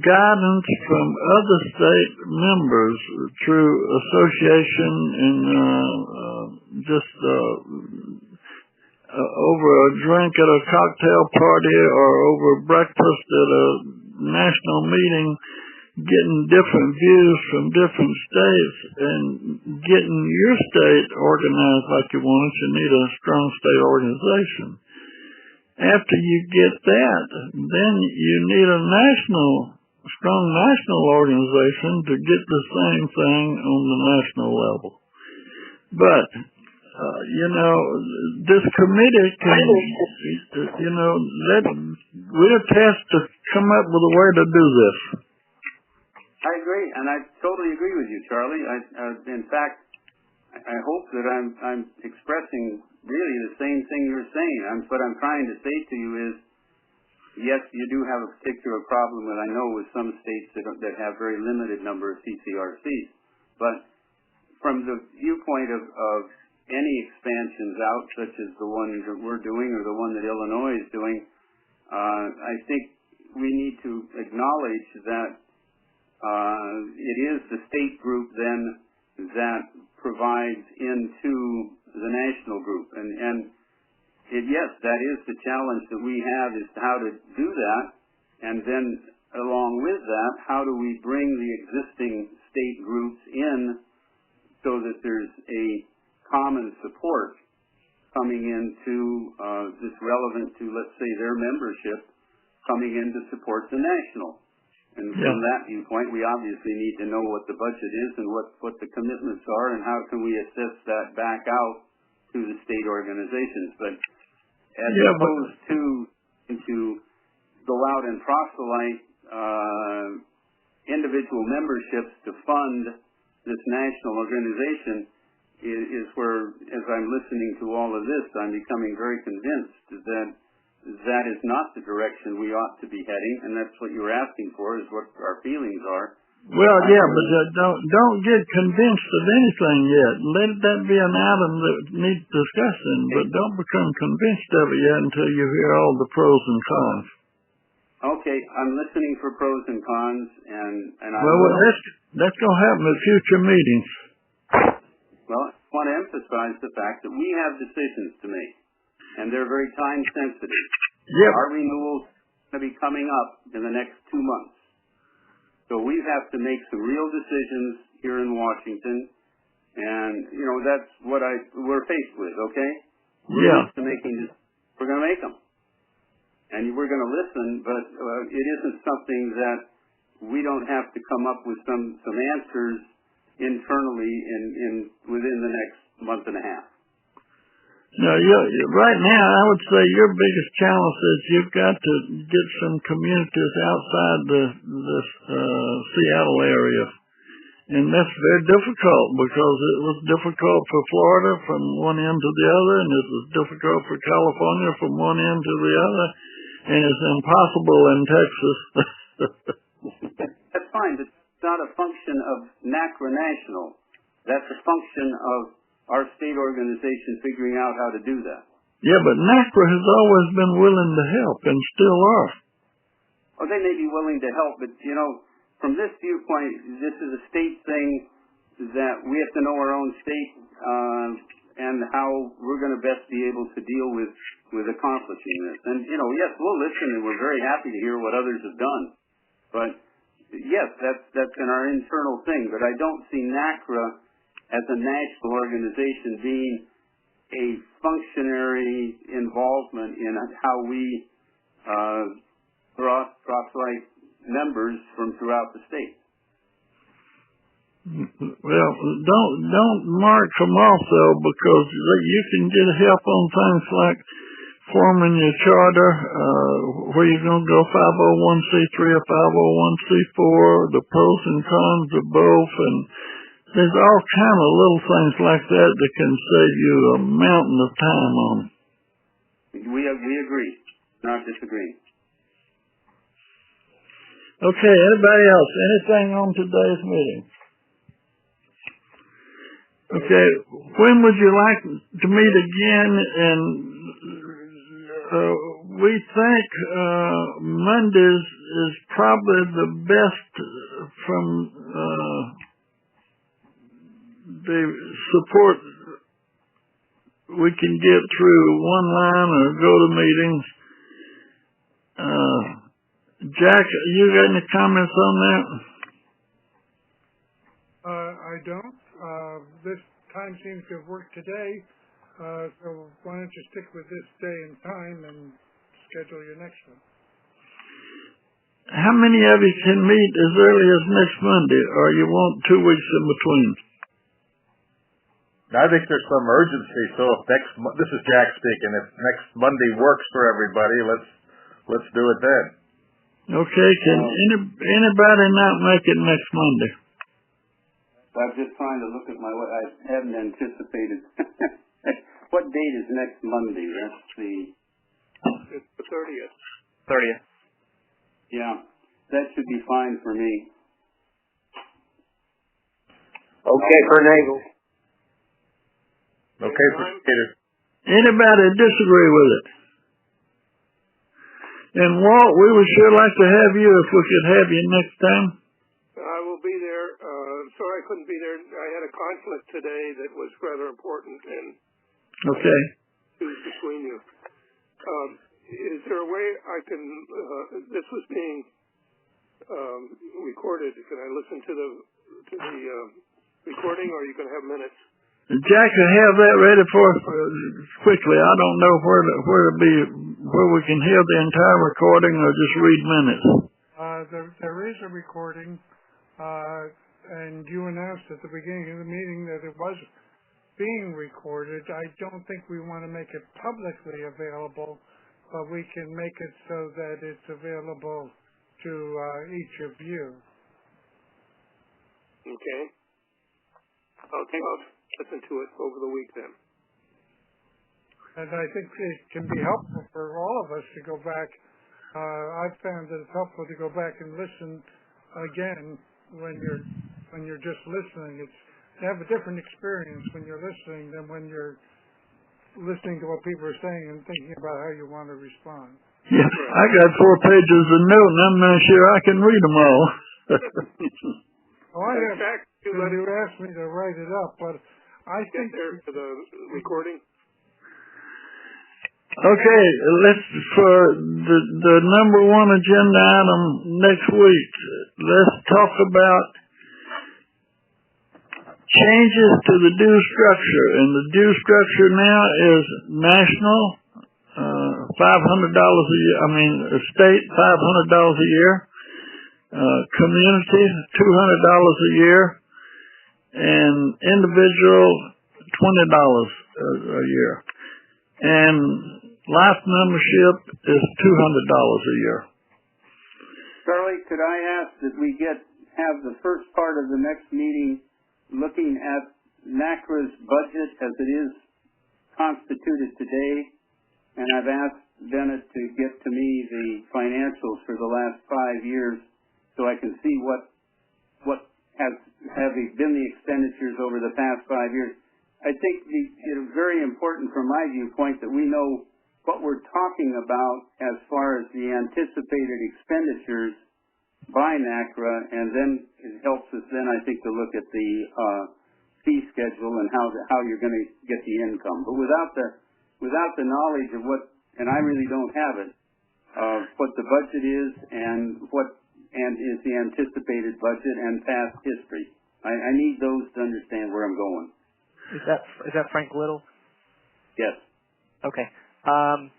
guidance from other state members through association and just over a drink at a cocktail party or over breakfast at a national meeting, getting different views from different states and getting your state organized like you want it. You need a strong state organization. After you get that, then you need a strong national organization to get the same thing on the national level. But, this committee can, we're tasked to come up with a way to do this. I agree, and I totally agree with you, Charlie. In fact, I hope that I'm expressing really the same thing you're saying. What I'm trying to say to you is, yes, you do have a particular problem that I know with some states that have very limited number of CCRCs. But from the viewpoint of any expansions out, such as the one that we're doing or the one that Illinois is doing, I think we need to acknowledge that it is the state group then that provides into the national group. And yes, that is the challenge that we have, is how to do that. And then along with that, how do we bring the existing state groups in so that there's a common support coming into that's relevant to, let's say, their membership coming in to support the national. And from that viewpoint, we obviously need to know what the budget is and what the commitments are and how can we assess that back out to the state organizations. But as opposed to go out and proselyte individual memberships to fund this national organization is where, as I'm listening to all of this, I'm becoming very convinced that is not the direction we ought to be heading, and that's what you were asking for, is what our feelings are. Well, but don't get convinced of anything yet. Let that be an item that needs discussing, but don't become convinced of it yet until you hear all the pros and cons. Okay, I'm listening for pros and cons, and I that's going to happen at future meetings. Well, I want to emphasize the fact that we have decisions to make, and they're very time sensitive. Yep. Our renewal's going to be coming up in the next 2 months. So we have to make some real decisions here in Washington, and, that's what we're faced with, okay? We're going to make them. And we're going to listen, but it isn't something that we don't have to come up with some answers internally within the next month and a half. No, right now, I would say your biggest challenge is you've got to get some communities outside the Seattle area. And that's very difficult because it was difficult for Florida from one end to the other, and it was difficult for California from one end to the other, and it's impossible in Texas. That's fine, but it's not a function of NaCCRA National. That's a function of our state organization figuring out how to do that. Yeah, but NaCCRA has always been willing to help and still are. Oh, they may be willing to help, but, you know, from this viewpoint, this is a state thing that we have to know our own state and how we're going to best be able to deal with accomplishing this. And, you know, yes, we'll listen, and we're very happy to hear what others have done. But, yes, that's in our internal thing. But I don't see NaCCRA as a national organization being a functionary involvement in how we cross-site members from throughout the state. Well, don't mark them off though, because you can get help on things like forming your charter, where you're going to go 501c3 or 501c4, the pros and cons of both, and there's all kind of little things like that that can save you a mountain of time on. We agree, not disagree. Okay, anybody else? Anything on today's meeting? Okay, when would you like to meet again? And we think Mondays is probably the best from the support we can get through one line or go to meetings. Jack, you got any comments on that? I don't. This time seems to have worked today, so why don't you stick with this day and time and schedule your next one? How many of you can meet as early as next Monday, or you want 2 weeks in between? I think there's some urgency, so if this is Jack speaking, if next Monday works for everybody, let's do it then. Okay, can anybody not make it next Monday? I'm just trying to look at my, I hadn't anticipated. What date is next Monday? It's the 30th. 30th. Yeah, that should be fine for me. Okay for Nagel. Okay for Peter. Anybody disagree with it? And Walt, we would sure like to have you if we could have you next time. I will be there. Sorry I couldn't be there. I had a conflict today that was rather important, and okay. Choose between you. Is there a way I can? This was being recorded. Can I listen to the recording, or are you going to have minutes? Jack will have that ready for us quickly. I don't know where we can hear the entire recording or just read minutes. There is a recording, and you announced at the beginning of the meeting that it was being recorded. I don't think we want to make it publicly available, but we can make it so that it's available to each of you. Okay. I'll listen to it over the week then. And I think it can be helpful for all of us to go back. I've found that it's helpful to go back and listen again when you're just listening. It's to have a different experience when you're listening than when you're listening to what people are saying and thinking about how you want to respond. Yeah, I got 4 pages of notes, and I'm not sure I can read them all. Oh, I have. You asked me to write it up, but I think there for the recording. Okay, for the number 1 agenda item next week, let's talk about changes to the due structure. And the due structure now is national, $500 a year. State, $500 a year. Community, $200 a year. And individual, $20 a year. And life membership is $200 a year. Charlie, could I ask that we have the first part of the next meeting looking at NaCCRA's budget as it is constituted today, and I've asked Bennett to get to me the financials for the last 5 years so I can see what have been the expenditures over the past 5 years. I think it is very important from my viewpoint that we know what we're talking about as far as the anticipated expenditures by NaCCRA, and then it helps us then, I think, to look at the fee schedule and how you're going to get the income. But without the knowledge of what, and I really don't have it, of what the budget is and is the anticipated budget and past history. I need those to understand where I'm going. Is that Frank Little? Yes. Okay. I'm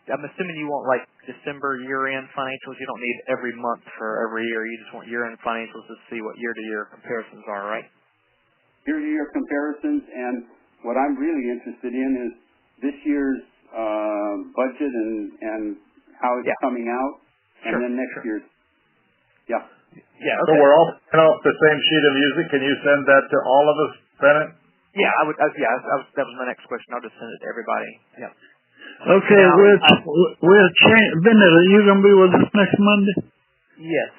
assuming you want like December year-end financials. You don't need every month for every year. You just want year-end financials to see what year-to-year comparisons are, right? Year-to-year comparisons, and what I'm really interested in is this year's budget and how it's coming out, and then next year's. Yeah. Yeah. Okay. So we're all off the same sheet of music. Can you send that to all of us, Bennett? Yeah, I would. That was my next question. I'll just send it to everybody. Yeah. Okay, we'll change. Bennett, are you going to be with us next Monday? Yes.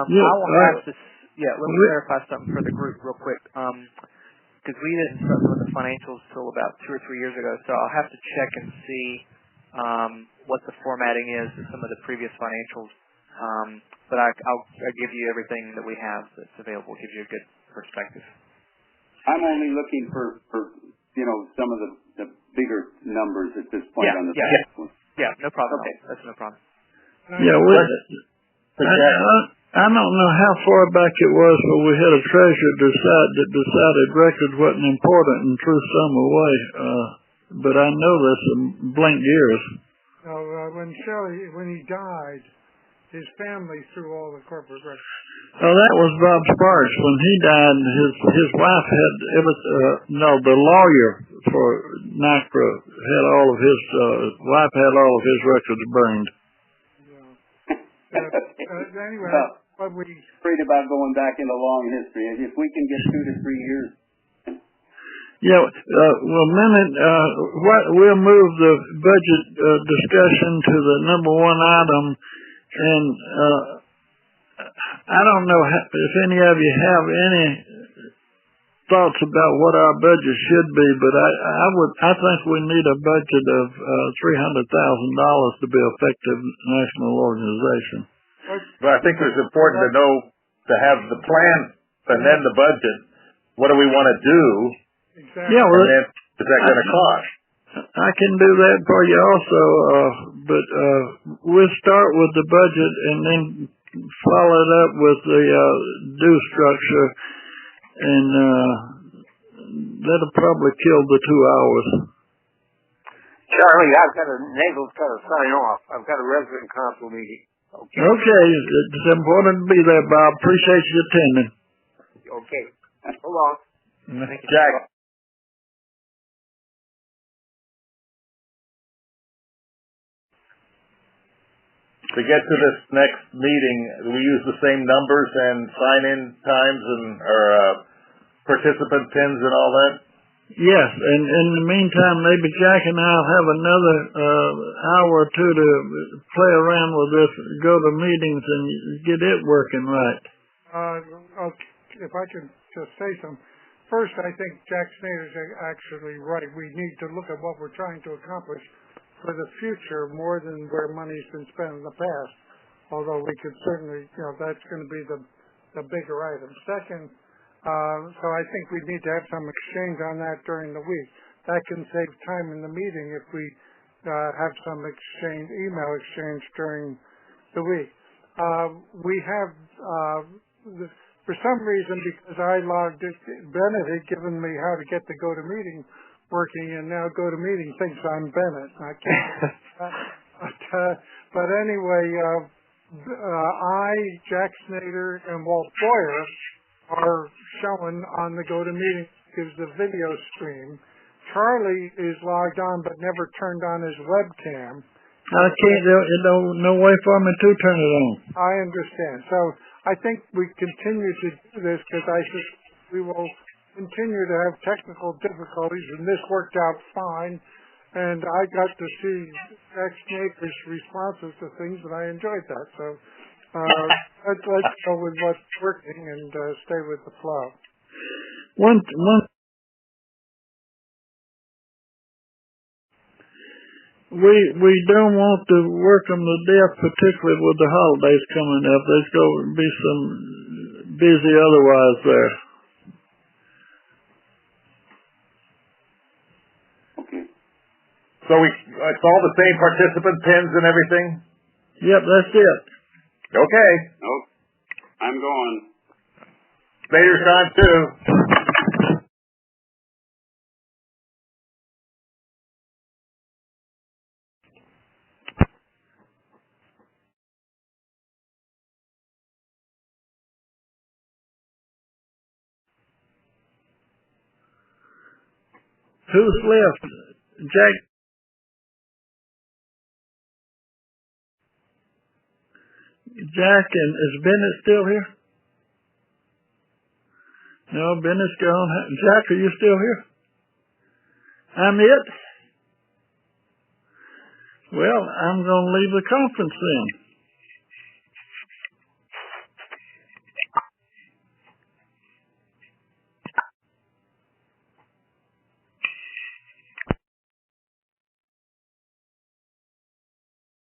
Yeah, I will have to. Yeah. Let me clarify something for the group real quick. Because we didn't start doing the financials till about 2 or 3 years ago, so I'll have to check and see what the formatting is of some of the previous financials. But I'll give you everything that we have that's available. Give you a good perspective. I'm only looking for some of the bigger numbers at this point on the past one. Yeah, no problem. Okay. That's no problem. Yeah, I don't know how far back it was where we had a treasurer decided records wasn't important and threw some away. But I know there's some blank years. No, when he died, his family threw all the corporate records. Oh, that was Bob Sparks. When he died, his wife had the lawyer for NaCCRA had all of his wife had all of his records burned. Yeah. Anyway, well, afraid about going back into long history. If we can get 2 to 3 years. Yeah. We'll move the budget discussion to the number one item, and I don't know if any of you have any thoughts about what our budget should be, but I think we need a budget of $300,000 to be effective national organization. But I think it's important to know, to have the plan and then the budget. What do we want to do? Exactly. Yeah, well, and then is that going to cost? I can do that for you also, but we'll start with the budget and then follow it up with the due structure, and that'll probably kill the 2 hours. Charlie, Nagel's got to sign off. I've got a resident council meeting. Okay, it's important to be there, Bob. Appreciate you attending. Okay. So long. Thank you, Jack. To get to this next meeting, we use the same numbers and sign-in times or participant pins and all that? Yes, and in the meantime, maybe Jack and I'll have another hour or two to play around with this, go to meetings and get it working right. Okay, if I can just say something. First, I think Jack Snyder's actually right. We need to look at what we're trying to accomplish for the future more than where money's been spent in the past. Although we could certainly, that's going to be the bigger item. Second, so I think we need to have some exchange on that during the week. That can save time in the meeting if we have some email exchange during the week. We have, for some reason, because I logged it, Bennett had given me how to get the GoToMeeting working, and now GoToMeeting thinks I'm Bennett. I can't. But anyway, Jack Snyder, and Walt Boyer are shown on the GoToMeeting, gives the video stream. Charlie is logged on but never turned on his webcam. I can't, there's no way for me to turn it on. I understand. So I think we continue to do this because we will continue to have technical difficulties, and this worked out fine. And I got to see Jack Snyder's responses to things, and I enjoyed that. So let's go with what's working and stay with the flow. One we don't want to work them to death, particularly with the holidays coming up. There's going to be some busy otherwise there. Okay. So it's all the same participant pins and everything? Yep, that's it. Okay. Nope. I'm going. Spader's gone too. Who's left? Jack? Jack, and is Bennett still here? No, Bennett's gone. Jack, are you still here? I'm it. Well, I'm going to leave the conference then.